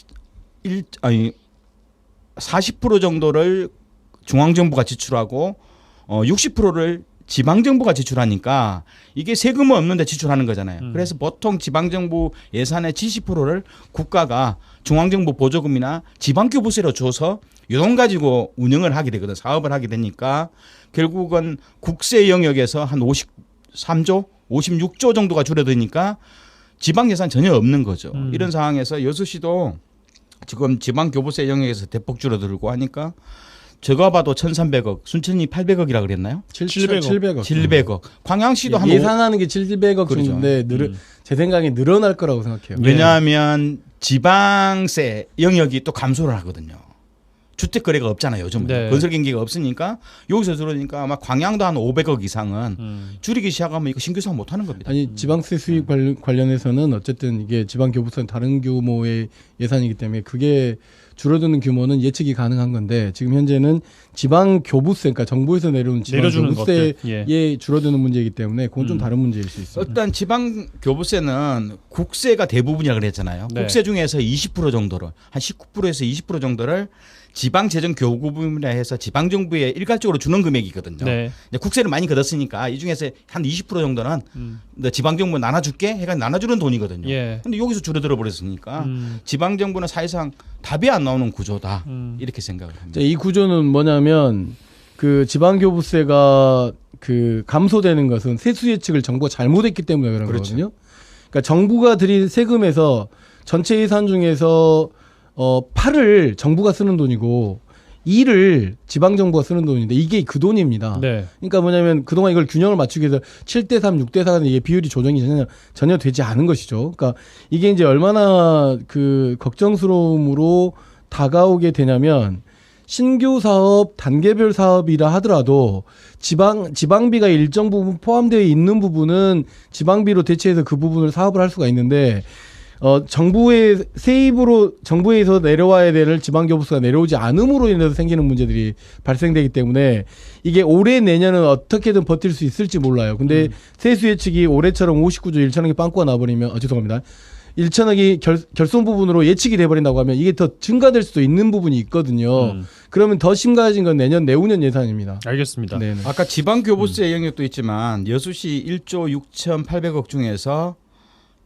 Speaker 11: 40% 정도를 중앙정부가 지출하고 60%를 지방정부가 지출하니까 이게 세금은 없는데 지출하는 거잖아요. 그래서 보통 지방정부 예산의 70%를 국가가 중앙정부 보조금이나 지방교부세로 줘서 이 돈 가지고 운영을 하게 되거든. 사업을 하게 되니까 결국은 국세 영역에서 한 53조, 56조 정도가 줄어드니까 지방 예산 전혀 없는 거죠. 이런 상황에서 여수시도 지금 지방교부세 영역에서 대폭 줄어들고 하니까 제가 봐도 1,300억, 순천이 800억이라 그랬나요?
Speaker 10: 700억.
Speaker 11: 700억. 광양시도 한
Speaker 10: 예상하는 게 700억
Speaker 11: 그렇죠.
Speaker 10: 정도인데 제 생각에 늘어날 거라고 생각해요.
Speaker 11: 왜냐하면 지방세 영역이 또 감소를 하거든요. 주택 거래가 없잖아요. 요즘은
Speaker 1: 네.
Speaker 11: 건설 경기가 없으니까 여기서 줄으니까 아마 광양도 한 500억 이상은 줄이기 시작하면 이거 신규 사업 못 하는 겁니다.
Speaker 10: 아니 지방세 수익 관련해서는 어쨌든 이게 지방교부세는 다른 규모의 예산이기 때문에 그게 줄어드는 규모는 예측이 가능한 건데 지금 현재는 지방교부세 그러니까 정부에서 내려오는 지방교부세에 줄어드는 문제이기 때문에 그건 좀 다른 문제일 수 있습니다.
Speaker 11: 일단 지방교부세는 국세가 대부분이라 그랬잖아요.
Speaker 1: 네.
Speaker 11: 국세 중에서 20% 정도를 한 19%에서 20% 정도를 지방재정교부금이라 해서 지방정부에 일괄적으로 주는 금액이거든요.
Speaker 1: 네.
Speaker 11: 이제 국세를 많이 걷었으니까 이 중에서 한 20% 정도는 너 지방정부 나눠줄게 해가 나눠주는 돈이거든요.
Speaker 1: 예.
Speaker 11: 근데 여기서 줄어들어 버렸으니까 지방정부는 사실상 답이 안 나오는 구조다 이렇게 생각을 합니다.
Speaker 10: 이 구조는 뭐냐면 그 지방교부세가 그 감소되는 것은 세수 예측을 정부가 잘못했기 때문에 그런
Speaker 11: 그렇죠.
Speaker 10: 거거든요. 그러니까 정부가 들인 세금에서 전체 예산 중에서 8을 정부가 쓰는 돈이고 2를 지방정부가 쓰는 돈인데 이게 그 돈입니다.
Speaker 1: 네.
Speaker 10: 그러니까 뭐냐면 그동안 이걸 균형을 맞추기 위해서 7대3, 6대4는 이게 비율이 조정이 전혀 되지 않은 것이죠. 그러니까 이게 이제 얼마나 그 걱정스러움으로 다가오게 되냐면 신규 사업, 단계별 사업이라 하더라도 지방비가 일정 부분 포함되어 있는 부분은 지방비로 대체해서 그 부분을 사업을 할 수가 있는데 정부의 세입으로 정부에서 내려와야 될 지방교부세가 내려오지 않음으로 인해서 생기는 문제들이 발생되기 때문에 이게 올해 내년은 어떻게든 버틸 수 있을지 몰라요. 근데 세수 예측이 올해처럼 59조 1천억이 빵꾸가 나버리면 죄송합니다. 1천억이 결손 부분으로 예측이 돼버린다고 하면 이게 더 증가될 수도 있는 부분이 있거든요. 그러면 더 심각해진 건 내후년 예산입니다.
Speaker 1: 알겠습니다.
Speaker 10: 네네.
Speaker 11: 아까 지방교부세 영역도 있지만 여수시 1조 6,800억 중에서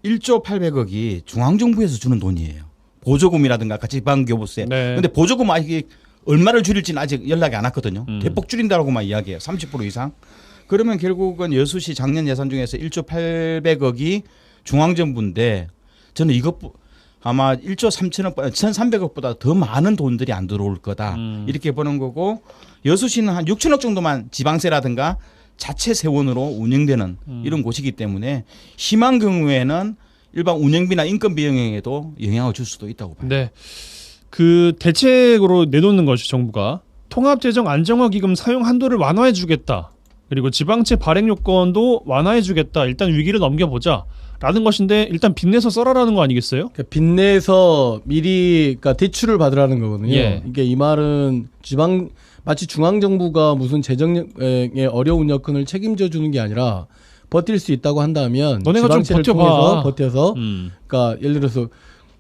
Speaker 11: 1조 800억이 중앙정부에서 주는 돈이에요. 보조금이라든가 아까 지방교부세.
Speaker 1: 네.
Speaker 11: 근데 보조금 아직 얼마를 줄일지는 아직 연락이 안 왔거든요. 대폭 줄인다고만 이야기해요. 30% 이상. 그러면 결국은 여수시 작년 예산 중에서 1조 800억이 중앙정부인데 저는 아마 1조 3천억, 1,300억보다 더 많은 돈들이 안 들어올 거다. 이렇게 보는 거고 여수시는 한 6천억 정도만 지방세라든가 자체 세원으로 운영되는 이런 곳이기 때문에 심한 경우에는 일반 운영비나 인건 비용에도 영향을 줄 수도 있다고 봐요.
Speaker 1: 네. 그 대책으로 내놓는 것이 정부가 통합재정 안정화기금 사용 한도를 완화해 주겠다. 그리고 지방채 발행 요건도 완화해 주겠다. 일단 위기를 넘겨보자. 라는 것인데 일단 빚내서 써라라는 거 아니겠어요?
Speaker 10: 그러니까 빚내서 미리 그러니까 대출을 받으라는 거거든요.
Speaker 1: 예.
Speaker 10: 이게 이 말은 마치 중앙 정부가 무슨 재정의 어려운 여건을 책임져 주는 게 아니라 버틸 수 있다고 한다면
Speaker 1: 너네가 좀
Speaker 10: 지방채를
Speaker 1: 버텨봐.
Speaker 10: 통해서 버텨서 그러니까 예를 들어서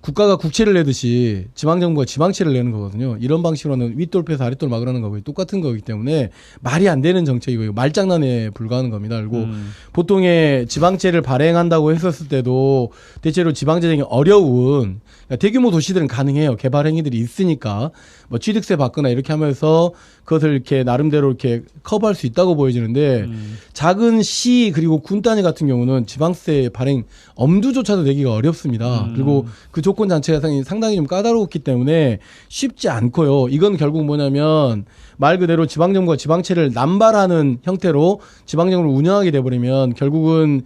Speaker 10: 국가가 국채를 내듯이 지방정부가 지방채를 내는 거거든요. 이런 방식으로는 윗돌패서 아랫돌 막으라는 거고 똑같은 거기 때문에 말이 안 되는 정책이고 말장난에 불과하는 겁니다. 그리고 보통의 지방채를 발행한다고 했었을 때도 대체로 지방재정이 어려운 그러니까 대규모 도시들은 가능해요. 개발 행위들이 있으니까 뭐 취득세 받거나 이렇게 하면서 그것을 이렇게 나름대로 이렇게 커버할 수 있다고 보여지는데 작은 시 그리고 군 단위 같은 경우는 지방세 발행 엄두조차도 내기가 어렵습니다. 그리고 그 조건 자체가 상당히 좀 까다롭기 때문에 쉽지 않고요. 이건 결국 뭐냐면 말 그대로 지방정부가 지방채를 남발하는 형태로 지방정부를 운영하게 돼버리면 결국은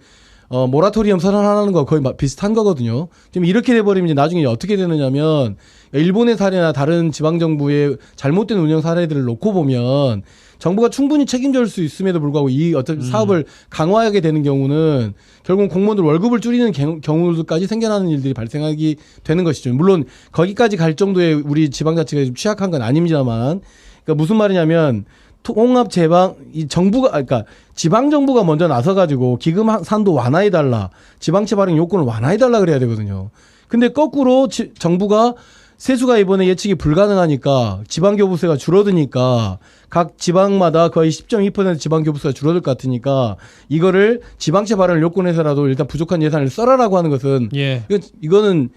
Speaker 10: 모라토리엄 선언하는 거 거의 비슷한 거거든요. 지금 이렇게 돼버리면 이제 나중에 어떻게 되느냐면 일본의 사례나 다른 지방정부의 잘못된 운영 사례들을 놓고 보면 정부가 충분히 책임질 수 있음에도 불구하고 이 어떤 사업을 강화하게 되는 경우는 결국 공무원들 월급을 줄이는 경우들까지 생겨나는 일들이 발생하게 되는 것이죠. 물론 거기까지 갈 정도의 우리 지방자치가 좀 취약한 건 아닙니다만 그러니까 무슨 말이냐면 통합 제방 이 정부가 그러니까 지방 정부가 먼저 나서 가지고 기금 산도 완화해 달라. 지방채 발행 요건을 완화해 달라 그래야 되거든요. 근데 거꾸로 정부가 세수가 이번에 예측이 불가능하니까 지방교부세가 줄어드니까 각 지방마다 거의 10.2% 지방교부세가 줄어들 것 같으니까 이거를 지방채 발행을 요건해서라도 일단 부족한 예산을 써라라고 하는 것은 이거는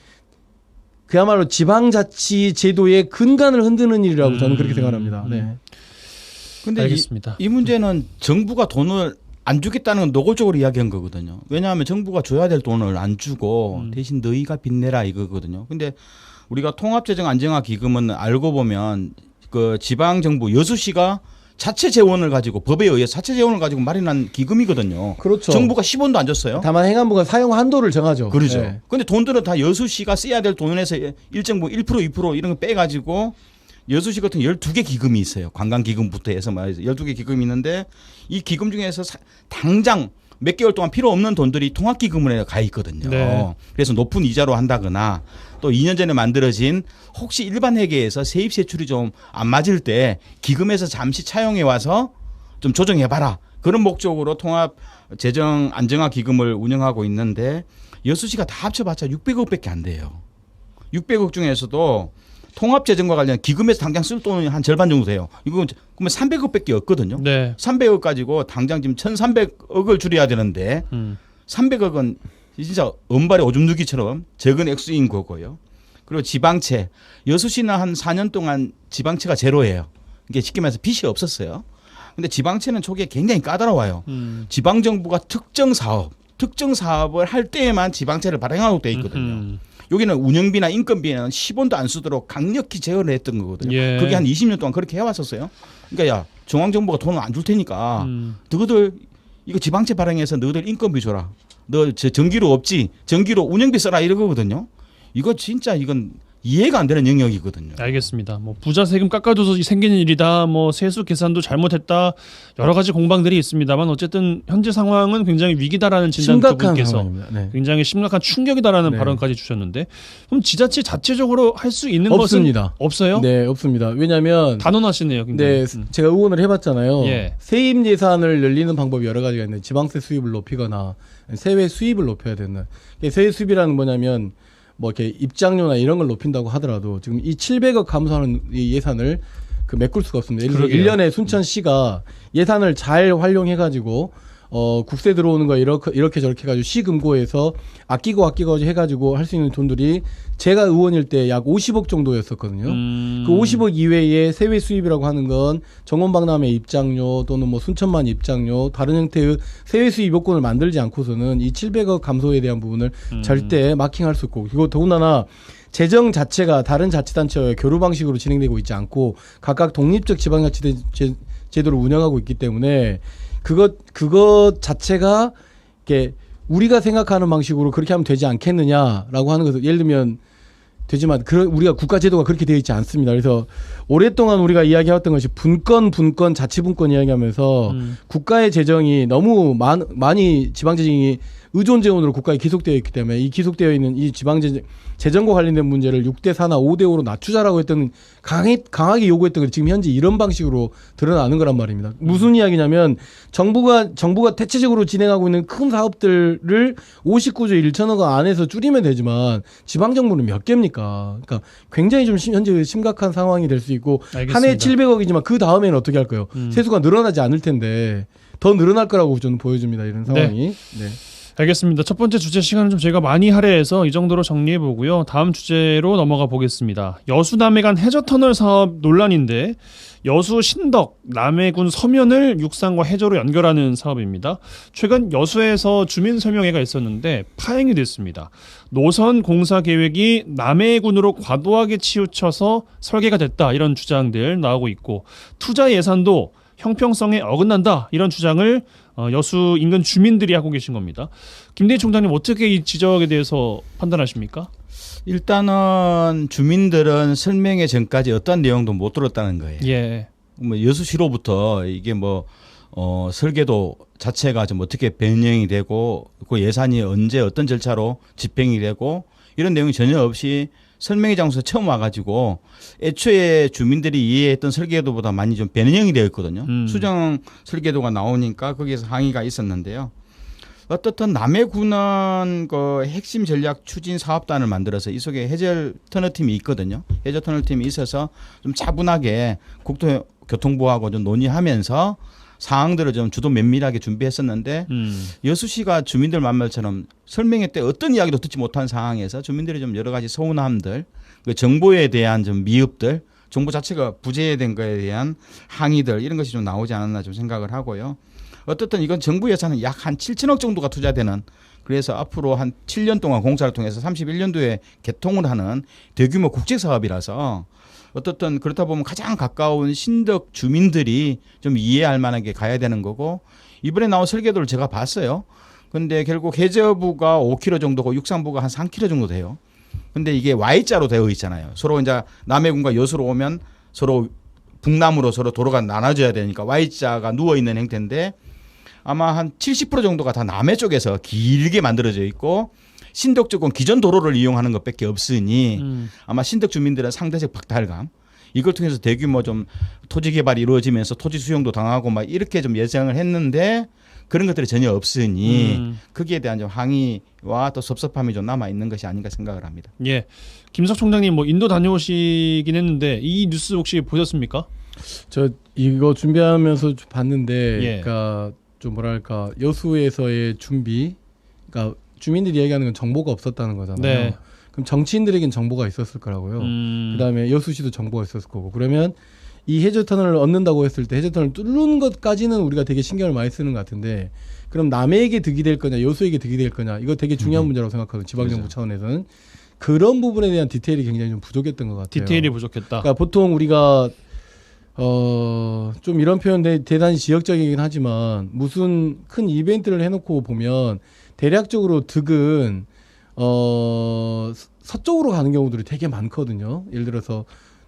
Speaker 10: 그야말로 지방자치 제도의 근간을 흔드는 일이라고 저는 그렇게 생각합니다. 네.
Speaker 11: 근데
Speaker 1: 알겠습니다.
Speaker 11: 이 문제는 정부가 돈을 안 주겠다는 건 노골적으로 이야기한 거거든요. 왜냐하면 정부가 줘야 될 돈을 안 주고 대신 너희가 빚내라 이거거든요. 근데 우리가 통합재정 안정화 기금은 알고 보면 그 지방 정부 여수시가 자체 재원을 가지고 법에 의해 자체 재원을 가지고 마련한 기금이거든요.
Speaker 10: 그렇죠.
Speaker 11: 정부가 10원도 안 줬어요.
Speaker 10: 다만 행안부가 사용 한도를 정하죠.
Speaker 11: 그렇죠.
Speaker 10: 네.
Speaker 11: 근데 돈들은 다 여수시가 써야 될 돈에서 일정 뭐 1% 2% 이런 거 빼가지고 여수시 같은 12개 기금이 있어요. 관광기금부터 해서 말해서 12개 기금이 있는데 이 기금 중에서 당장 몇 개월 동안 필요 없는 돈들이 통합기금에 가 있거든요.
Speaker 1: 네.
Speaker 11: 그래서 높은 이자로 한다거나 또 2년 전에 만들어진 혹시 일반 회계에서 세입 세출이 좀 안 맞을 때 기금에서 잠시 차용해 와서 좀 조정해봐라. 그런 목적으로 통합재정 안정화 기금을 운영하고 있는데 여수시가 다 합쳐봤자 600억밖에 안 돼요. 600억 중에서도 통합재정과 관련 기금에서 당장 쓸 돈이 한 절반 정도 돼요. 이거 그러면 300억밖에 없거든요.
Speaker 1: 네.
Speaker 11: 300억 가지고 당장 지금 1,300억을 줄여야 되는데 300억은 진짜 은발의 오줌 누기처럼 적은 액수인 거고요. 그리고 지방채. 여수시는 한 4년 동안 지방채가 제로예요. 이게 쉽게 말해서 빚이 없었어요. 근데 지방채는 초기에 굉장히 까다로워요. 지방정부가 특정 사업을 할 때에만 지방채를 발행하고 돼 있거든요. 여기는 운영비나 인건비는 10원도 안 쓰도록 강력히 제어를 했던 거거든요.
Speaker 1: 예.
Speaker 11: 그게 한 20년 동안 그렇게 해왔었어요. 그러니까 야 중앙정부가 돈을 안 줄 테니까 너희들 이거 지방채 발행해서 너희들 인건비 줘라. 너 전기료 없지? 전기료 운영비 써라 이러거든요. 이거 진짜 이건 이해가 안 되는 영역이거든요.
Speaker 1: 알겠습니다. 뭐 부자 세금 깎아줘서 생기는 일이다. 뭐 세수 계산도 잘못했다. 여러 가지 공방들이 있습니다만 어쨌든 현재 상황은 굉장히 위기다라는 진단 두 분께서
Speaker 10: 네.
Speaker 1: 굉장히 심각한 충격이다라는
Speaker 10: 네.
Speaker 1: 발언까지 주셨는데 그럼 지자체 자체적으로 할 수 있는
Speaker 10: 없습니다.
Speaker 1: 것은 없어요?
Speaker 10: 네, 없습니다. 왜냐하면
Speaker 1: 단언하시네요. 굉장히.
Speaker 10: 네, 제가 의원을 해봤잖아요.
Speaker 1: 예.
Speaker 10: 세입 예산을 늘리는 방법이 여러 가지가 있는데 지방세 수입을 높이거나 세외 수입을 높여야 되는. 세외 수입이라는 뭐냐면 뭐 이렇게 입장료나 이런 걸 높인다고 하더라도 지금 이 700억 감소하는 이 예산을 메꿀 수가 없습니다. 예를 들어 1년에 순천시가 예산을 잘 활용해가지고 국세 들어오는 거 이렇게 저렇게 해가지고 시금고에서 아끼고 해가지고 할 수 있는 돈들이 제가 의원일 때 약 50억 정도였었거든요. 그 50억 이외에 세외 수입이라고 하는 건 정원박람회 입장료 또는 뭐 순천만 입장료 다른 형태의 세외 수입 요건을 만들지 않고서는 이 700억 감소에 대한 부분을 절대 마킹할 수 없고 그리고 더군다나 재정 자체가 다른 자치단체와의 교류 방식으로 진행되고 있지 않고 각각 독립적 지방자치 제도를 운영하고 있기 때문에 그것 자체가 이렇게 우리가 생각하는 방식으로 그렇게 하면 되지 않겠느냐라고 하는 것을 예를 들면 되지만 우리가 국가 제도가 그렇게 되어 있지 않습니다. 그래서 오랫동안 우리가 이야기해왔던 것이 분권, 자치분권 이야기하면서 국가의 재정이 너무 많이 지방재정이 의존재원으로 국가에 기속되어 있기 때문에 이 기속되어 있는 이 재정과 관련된 문제를 6대4나 5대5로 낮추자라고 했던 강하게 요구했던 게 지금 현재 이런 방식으로 드러나는 거란 말입니다. 무슨 이야기냐면 정부가 대체적으로 진행하고 있는 큰 사업들을 59조 1천억 원 안에서 줄이면 되지만 지방정부는 몇 개입니까? 그러니까 굉장히 좀 현재 심각한 상황이 될 수 있고
Speaker 1: 알겠습니다.
Speaker 10: 한 해 700억이지만 그 다음에는 어떻게 할 거예요? 세수가 늘어나지 않을 텐데 더 늘어날 거라고 저는 보여집니다. 이런 상황이. 네.
Speaker 1: 알겠습니다. 첫 번째 주제 시간은 좀 저희가 많이 할애해서 이 정도로 정리해 보고요. 다음 주제로 넘어가 보겠습니다. 여수 남해간 해저터널 사업 논란인데 여수 신덕 남해군 서면을 육상과 해저로 연결하는 사업입니다. 최근 여수에서 주민 설명회가 있었는데 파행이 됐습니다. 노선 공사 계획이 남해군으로 과도하게 치우쳐서 설계가 됐다 이런 주장들 나오고 있고 투자 예산도 형평성에 어긋난다 이런 주장을 여수 인근 주민들이 하고 계신 겁니다. 김대희 총장님 어떻게 이 지적에 대해서 판단하십니까?
Speaker 11: 일단은 주민들은 설명회 전까지 어떤 내용도 못 들었다는 거예요.
Speaker 1: 예.
Speaker 11: 뭐 여수시로부터 이게 뭐 설계도 자체가 좀 어떻게 변형이 되고 그 예산이 언제 어떤 절차로 집행이 되고 이런 내용이 전혀 없이 설명회 장소에 처음 와가지고 애초에 주민들이 이해했던 설계도보다 많이 좀 변형이 되어 있거든요. 수정 설계도가 나오니까 거기에서 항의가 있었는데요. 어떻든 남해군은 그 핵심 전략 추진 사업단을 만들어서 이 속에 해저 터널 팀이 있거든요. 해저 터널 팀이 있어서 좀 차분하게 국토교통부하고 좀 논의하면서 사항들을 좀 주도 면밀하게 준비했었는데 여수시가 주민들 말처럼 설명회 때 어떤 이야기도 듣지 못한 상황에서 주민들이 좀 여러 가지 서운함들, 그 정보에 대한 좀 미흡들, 정보 자체가 부재된 거에 대한 항의들 이런 것이 좀 나오지 않았나 좀 생각을 하고요. 어떻든 이건 정부 예산은 약 한 7천억 정도가 투자되는 그래서 앞으로 한 7년 동안 공사를 통해서 31년도에 개통을 하는 대규모 국제 사업이라서 어떻든 그렇다 보면 가장 가까운 신덕 주민들이 좀 이해할 만하게 가야 되는 거고 이번에 나온 설계도를 제가 봤어요. 근데 결국 해저부가 5km 정도고 육상부가 한 3km 정도 돼요. 근데 이게 Y자로 되어 있잖아요. 서로 이제 남해군과 여수로 오면 서로 북남으로 서로 도로가 나눠져야 되니까 Y자가 누워 있는 형태인데 아마 한 70% 정도가 다 남해 쪽에서 길게 만들어져 있고 신덕 쪽은 기존 도로를 이용하는 것밖에 없으니 아마 신덕 주민들은 상대적 박탈감 이걸 통해서 대규모 좀 토지 개발이 이루어지면서 토지 수용도 당하고 막 이렇게 좀 예상을 했는데 그런 것들이 전혀 없으니 거기에 대한 좀 항의와 또 섭섭함이 좀 남아 있는 것이 아닌가 생각을 합니다.
Speaker 1: 예, 김석 총장님 뭐 인도 다녀오시긴 했는데 이 뉴스 혹시 보셨습니까?
Speaker 10: 저 이거 준비하면서 봤는데,
Speaker 1: 예.
Speaker 10: 그러니까 좀 뭐랄까 여수에서의 준비, 그러니까 주민들이 얘기하는 건 정보가 없었다는 거잖아요.
Speaker 1: 네.
Speaker 10: 그럼 정치인들에겐 정보가 있었을 거라고요. 그다음에 여수시도 정보가 있었을 거고. 그러면 이 해저터널을 얻는다고 했을 때 해저터널을 뚫는 것까지는 우리가 되게 신경을 많이 쓰는 것 같은데 그럼 남해에게 득이 될 거냐 여수에게 득이 될 거냐 이거 되게 중요한 문제라고 생각하거든요. 지방정부
Speaker 11: 그렇죠.
Speaker 10: 차원에서는. 그런 부분에 대한 디테일이 굉장히 좀 부족했던 것 같아요.
Speaker 1: 디테일이 부족했다.
Speaker 10: 그러니까 보통 우리가 좀 이런 표현 대단히 지역적이긴 하지만 무슨 큰 이벤트를 해놓고 보면 대략적으로 득은 서쪽으로 가는 경우들이 되게 많거든요. 예를 들어서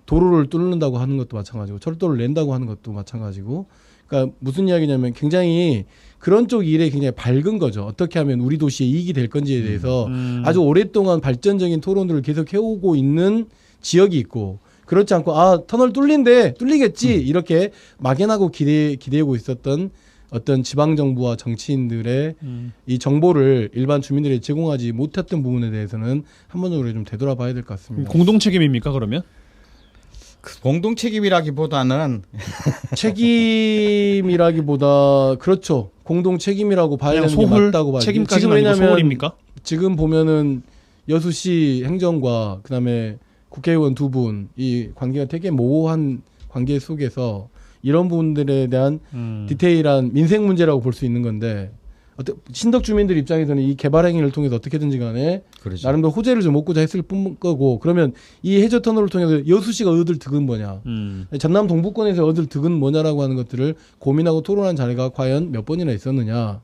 Speaker 10: 도로를 뚫는다고 하는 것도 마찬가지고 철도를 낸다고 하는 것도 마찬가지고. 그러니까 무슨 이야기냐면 굉장히 그런 쪽 일에 굉장히 밝은 거죠. 어떻게 하면 우리 도시에 이익이 될 건지에 대해서 아주 오랫동안 발전적인 토론들을 계속 해오고 있는 지역이 있고 그렇지 않고 터널 뚫리겠지 이렇게 막연하고 기대고 있었던 어떤 지방정부와 정치인들의 이 정보를 일반 주민들이 제공하지 못했던 부분에 대해서는 한번적으로 좀 되돌아봐야 될 것 같습니다.
Speaker 1: 공동 책임입니까 그러면?
Speaker 11: 공동 책임이라기보다는
Speaker 10: 책임이라기보다 그렇죠. 공동 책임이라고 봐야 되는 게 맞다고 봐요.
Speaker 1: 책임까지는 아니고 소홀입니까?
Speaker 10: 지금 보면은 여수시 행정과 그다음에 국회의원 두 분 이 관계가 되게 모호한 관계 속에서 이런 부분들에 대한 디테일한 민생 문제라고 볼 수 있는 건데 신덕 주민들 입장에서는 이 개발 행위를 통해서 어떻게든지 간에
Speaker 11: 그렇죠.
Speaker 10: 나름대로 호재를 좀 얻고자 했을 뿐 거고 그러면 이 해저 터널을 통해서 여수시가 얻을 득은 뭐냐 전남 동부권에서 얻을 득은 뭐냐라고 하는 것들을 고민하고 토론한 자리가 과연 몇 번이나 있었느냐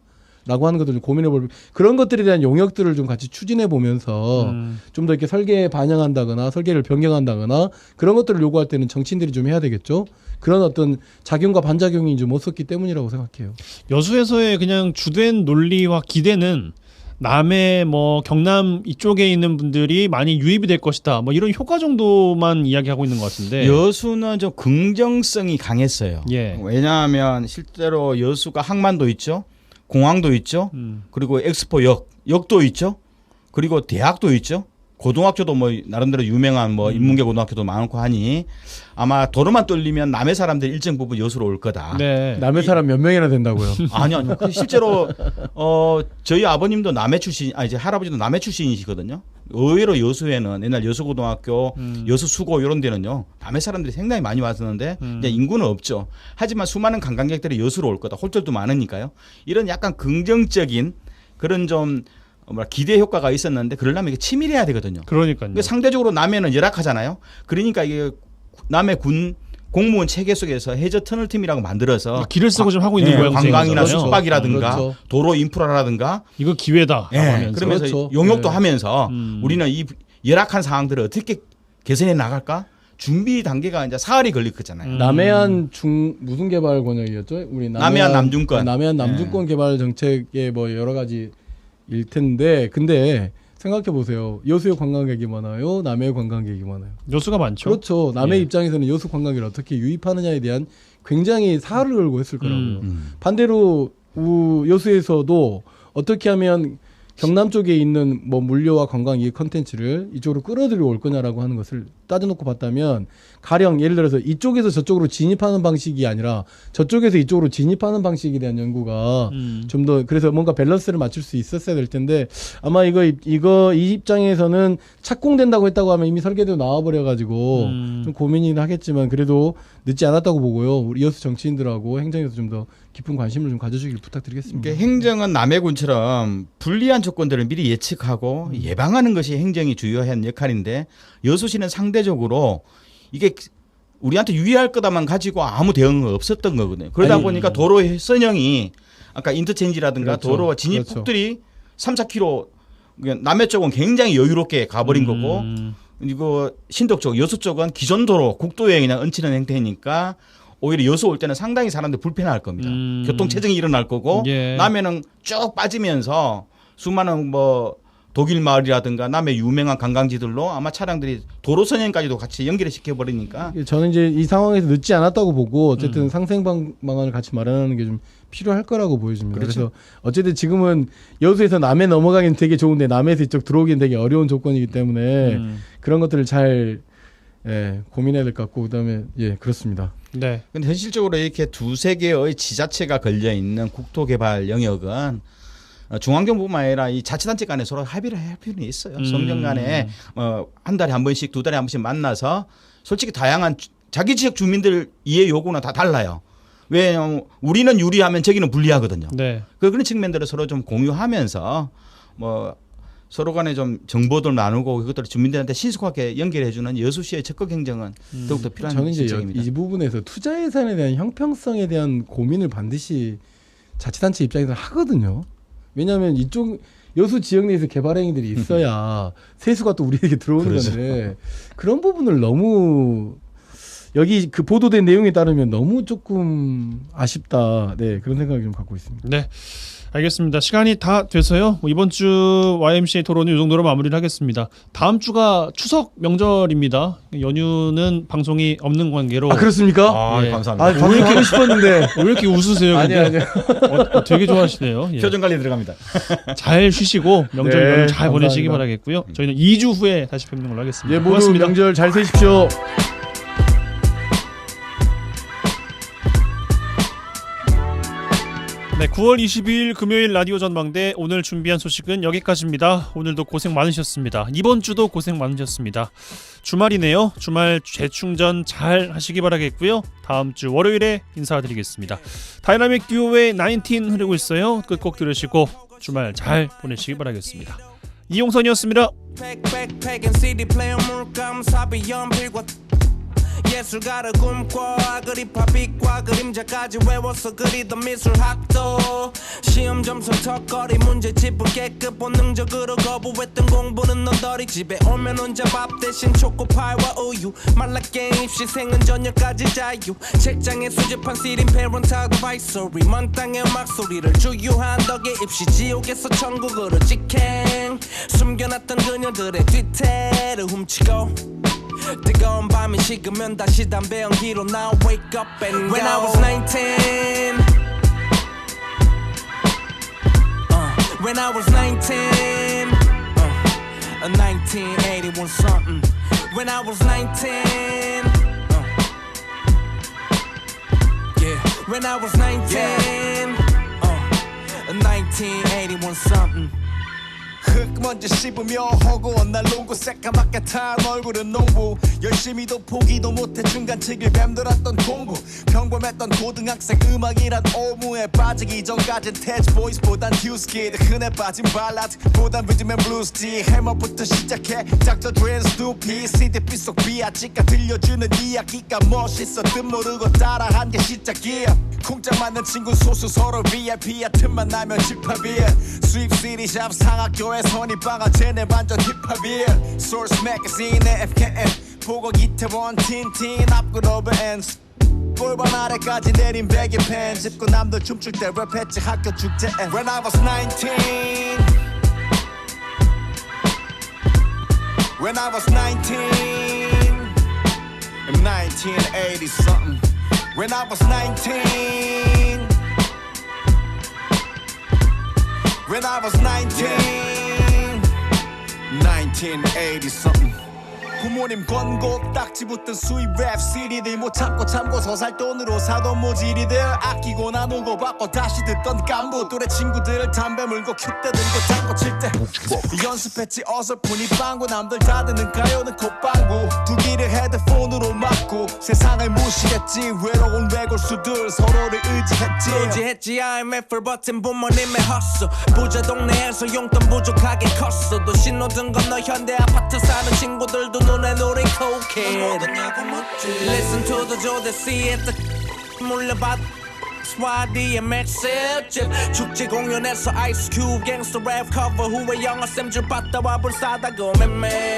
Speaker 10: 라고 하는 것들 좀 고민해볼 그런 것들에 대한 용역들을 좀 같이 추진해 보면서 좀 더 이렇게 설계에 반영한다거나 설계를 변경한다거나 그런 것들을 요구할 때는 정치인들이 좀 해야 되겠죠. 그런 어떤 작용과 반작용이 좀 없었기 때문이라고 생각해요.
Speaker 1: 여수에서의 그냥 주된 논리와 기대는 남해 뭐 경남 이쪽에 있는 분들이 많이 유입이 될 것이다. 뭐 이런 효과 정도만 이야기하고 있는 것 같은데.
Speaker 11: 여수는 좀 긍정성이 강했어요.
Speaker 1: 예.
Speaker 11: 왜냐하면 실제로 여수가 항만도 있죠. 공항도 있죠. 그리고 엑스포 역도 있죠. 그리고 대학도 있죠. 고등학교도 뭐 나름대로 유명한 뭐 인문계 고등학교도 많고 하니 아마 도로만 뚫리면 남해 사람들 일정 부분 여수로 올 거다.
Speaker 1: 네.
Speaker 10: 남해 사람 몇 명이나 된다고요?
Speaker 11: 아니요. 실제로 저희 아버님도 남해 출신, 이제 할아버지도 남해 출신이시거든요. 의외로 여수에는 옛날 여수고등학교, 여수수고 이런 데는요 남해 사람들이 상당히 많이 왔었는데 이제 인구는 없죠. 하지만 수많은 관광객들이 여수로 올 거다. 홀절도 많으니까요. 이런 약간 긍정적인 그런 좀 기대 효과가 있었는데 그러려면 이게 치밀해야 되거든요.
Speaker 1: 그러니까요.
Speaker 11: 그러니까 상대적으로 남해는 열악하잖아요. 그러니까 이게 남해 군 공무원 체계 속에서 해저 터널 팀이라고 만들어서
Speaker 1: 길을 쓰고 좀 하고 있는 모양새잖아요.
Speaker 11: 관광이나 숙박이라든가
Speaker 10: 그렇죠.
Speaker 11: 도로 인프라라든가
Speaker 1: 이거 기회다.
Speaker 11: 그러면서
Speaker 10: 그렇죠.
Speaker 11: 용역도
Speaker 10: 네.
Speaker 11: 하면서 우리는 이 열악한 상황들을 어떻게 개선해 나갈까? 준비 단계가 이제 사흘이 걸릴 거잖아요.
Speaker 10: 남해안 무슨 개발 권역이었죠? 우리
Speaker 11: 남해안 남중권.
Speaker 10: 남해안 남중권 개발 정책의 뭐 여러 가지 일 텐데 근데 생각해 보세요. 여수의 관광객이 많아요. 남해의 관광객이 많아요.
Speaker 1: 여수가 많죠.
Speaker 10: 그렇죠. 남해
Speaker 1: 예.
Speaker 10: 입장에서는 여수 관광객을 어떻게 유입하느냐에 대한 굉장히 사활을 걸고 했을 거라고요. 반대로 여수에서도 어떻게 하면 경남 쪽에 있는 뭐 물류와 관광 이 컨텐츠를 이쪽으로 끌어들여 올 거냐라고 하는 것을 따져놓고 봤다면 가령 예를 들어서 이쪽에서 저쪽으로 진입하는 방식이 아니라 저쪽에서 이쪽으로 진입하는 방식에 대한 연구가 좀 더 그래서 뭔가 밸런스를 맞출 수 있었어야 될 텐데 아마 이 입장에서는 착공된다고 했다고 하면 이미 설계도 나와버려 가지고 좀 고민이긴 하겠지만 그래도 늦지 않았다고 보고요. 우리 여수 정치인들하고 행정에서 좀 더 깊은 관심을 좀 가져주길 부탁드리겠습니다.
Speaker 11: 그러니까 행정은 남해군처럼 불리한 조건들을 미리 예측하고 예방하는 것이 행정이 주요한 역할인데 여수시는 상대적으로 이게 우리한테 유리할 거다만 가지고 아무 대응이 없었던 거거든요. 그러다 보니까 도로 선형이 아까 인터체인지라든가
Speaker 10: 그렇죠.
Speaker 11: 도로 진입폭들이 3-4km 남해 쪽은 굉장히 여유롭게 가버린 거고 이거 신덕 쪽 여수 쪽은 기존 도로 국도에 그냥 얹히는 형태니까 오히려 여수 올 때는 상당히 사람들 불편할 겁니다. 교통 체증이 일어날 거고
Speaker 1: 예.
Speaker 11: 남해는 쭉 빠지면서 수많은 뭐 독일 마을이라든가 남해 유명한 관광지들로 아마 차량들이 도로 선행까지도 같이 연결을 시켜버리니까
Speaker 10: 저는 이제 이 상황에서 늦지 않았다고 보고 어쨌든 상생 방안을 같이 마련하는 게 좀 필요할 거라고 보여집니다.
Speaker 11: 그렇죠.
Speaker 10: 그래서 어쨌든 지금은 여수에서 남해 넘어가기는 되게 좋은데 남해에서 이쪽 들어오기는 되게 어려운 조건이기 때문에 그런 것들을 잘 고민해야 될 것 같고 그다음에 그렇습니다.
Speaker 1: 네.
Speaker 11: 근데 현실적으로 이렇게 두세 개의 지자체가 걸려 있는 국토개발 영역은 중앙정부뿐만 아니라 이 자치단체 간에 서로 합의를 할 필요는 있어요. 성정 간에 한 달에 한 번씩 두 달에 한 번씩 만나서 솔직히 다양한 자기 지역 주민들 이해 요구는 다 달라요. 왜냐하면 우리는 유리하면 저기는 불리하거든요.
Speaker 1: 네.
Speaker 11: 그런 측면들을 서로 좀 공유하면서 뭐 서로 간에 좀 정보들 나누고 그것들을 주민들한테 신속하게 연결해주는 여수시의 적극 행정은 더욱더 필요한
Speaker 10: 저는 이제
Speaker 11: 실정입니다.
Speaker 10: 이 부분에서 투자 예산에 대한 형평성에 대한 고민을 반드시 자치단체 입장에서 하거든요. 왜냐하면 이쪽 여수 지역 내에서 개발 행위들이 있어야 세수가 또 우리에게 들어오는
Speaker 11: 그렇죠.
Speaker 10: 건데 그런 부분을 너무 여기 그 보도된 내용에 따르면 너무 조금 아쉽다. 네, 그런 생각을 좀 갖고 있습니다.
Speaker 1: 네. 알겠습니다. 시간이 다 돼서요. 이번 주 YMCA 토론은 이 정도로 마무리를 하겠습니다. 다음 주가 추석 명절입니다. 연휴는 방송이 없는 관계로.
Speaker 10: 그렇습니까?
Speaker 1: 예.
Speaker 11: 감사합니다.
Speaker 10: 방송하고 싶었는데
Speaker 1: 왜 이렇게 웃으세요? 근데?
Speaker 10: 아니요.
Speaker 1: 되게 좋아하시네요. 예.
Speaker 11: 표정 관리 들어갑니다.
Speaker 1: 잘 쉬시고 명절
Speaker 10: 네,
Speaker 1: 연휴 잘
Speaker 10: 감사합니다.
Speaker 1: 보내시기 바라겠고요. 저희는 2주 후에 다시 뵙는 걸로 하겠습니다.
Speaker 10: 모두
Speaker 1: 고맙습니다.
Speaker 10: 명절 잘 세십시오.
Speaker 1: 네, 9월 22일 금요일 라디오 전망대 오늘 준비한 소식은 여기까지입니다. 오늘도 고생 많으셨습니다. 이번 주도 고생 많으셨습니다. 주말이네요. 주말 재충전 잘 하시기 바라겠고요. 다음 주 월요일에 인사드리겠습니다. 다이나믹 듀오의 19 흐르고 있어요. 끝곡 들으시고 주말 잘 보내시기 바라겠습니다. 이용선이었습니다.
Speaker 12: 예술가를 꿈꿔 그리파 빛과 그림자까지 외워서 그리던 미술학도 시험 점수 턱걸이 문제집은 깨끗 본능적으로 거부했던 공부는 너덜이 집에 오면 혼자 밥 대신 초코파이와 우유 말라게임 입시생은 저녁까지 자유 책장에 수집한 시린 parent advisory 먼 땅의 음악 소리를 주유한 덕에 입시 지옥에서 천국으로 직행 숨겨놨던 그녀들의 뒤태를 훔치고 뜨거운 밤이 식으면 다시 담배 연기로 나 wake up and go When I was 19 When I was 19 1981 something When I was 19 Yeah When I was 19 1981 something
Speaker 13: 흙 먼저 씹으며 허구한 날 농구 새까맣게 탄 얼굴은 농부 열심히도 포기도 못해 중간치길 맴돌았던 공부 평범했던 고등학생 음악이란 오무에 빠지기 전까진 태즈 보이스보단 듀스키드 흔해 빠진 발라드보단 리듬 앤 블루스지 해머부터 시작해 닥터 드레 스누피 CDP 속 비아치가 들려주는 이야기가 멋있어 뜻 모르고 따라한 게 시작이야 콩짝 맞는 친구 소수 서로 VIP야 틈만 나면 집합이야 수입 CD샵 상학교에 선입방아 쟤네 반전 힙합이야 Source Magazine의 FKN 보고 이태원 틴틴 앞글 오버 엔스 골반 아래까지 내린 베개 펜 짚고 남들 춤출 때 랩했지 학교 축제에 When I was 19 When I was 19 in 1980 something When I was 19 When I was 19 1980 something 부모님 권고 딱지 붙은 수입 랩 CD들 못 참고 참고서 살 돈으로 사던 모질이들 아끼고 나누고 받고 다시 듣던 깐부 또래 친구들을 담배 물고 큐대 들고 장구 칠때 연습했지 어설프니 빵구 남들 다 듣는 가요는 콧방구 두 귀를 헤드폰으로 막고 세상을 무시했지 외로운 외골수들 서로를 의지했지
Speaker 12: IMF 버튼 부모님의 헛수 부자 동네에서 용돈 부족하게 컸어 또 신호등 건너 현대 아파트 사는 친구들도 눈에 노린 cocaine Listen to the Joe see it 물려받 DMX 집 축제 공연에서 Ice Cube gangsta rap cover 후에 영어쌤 줄 받다와 불사다고 맴매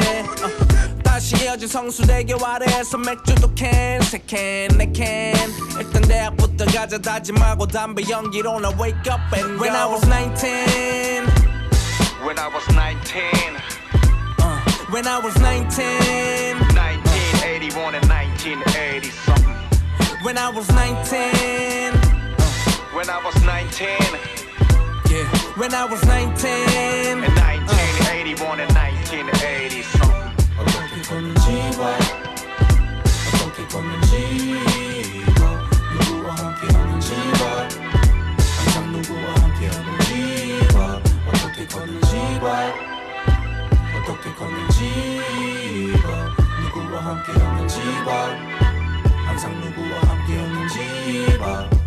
Speaker 12: 다시 이어진 성수대교 아래에서 맥주도 캔 세 캔 네 캔 일단 대학부터 가자 다짐하고 담배 연기로 나 wake up and go When I was 19
Speaker 13: When I was 19
Speaker 12: When I was 19
Speaker 13: 1981 and 1980 something
Speaker 12: When I was 19
Speaker 13: When I was 19
Speaker 12: Yeah When I was 19
Speaker 13: in 1981 and 1980 something
Speaker 12: 어떻게 걷는지와 어떻게 걷는지와 누구와 함께 하는지와 항상 누구와 함께 하는지와 어떻게 걷는지와 어떻게 걷는지와 누구와 함께 하는지와 항상 누구와 함께 하는지와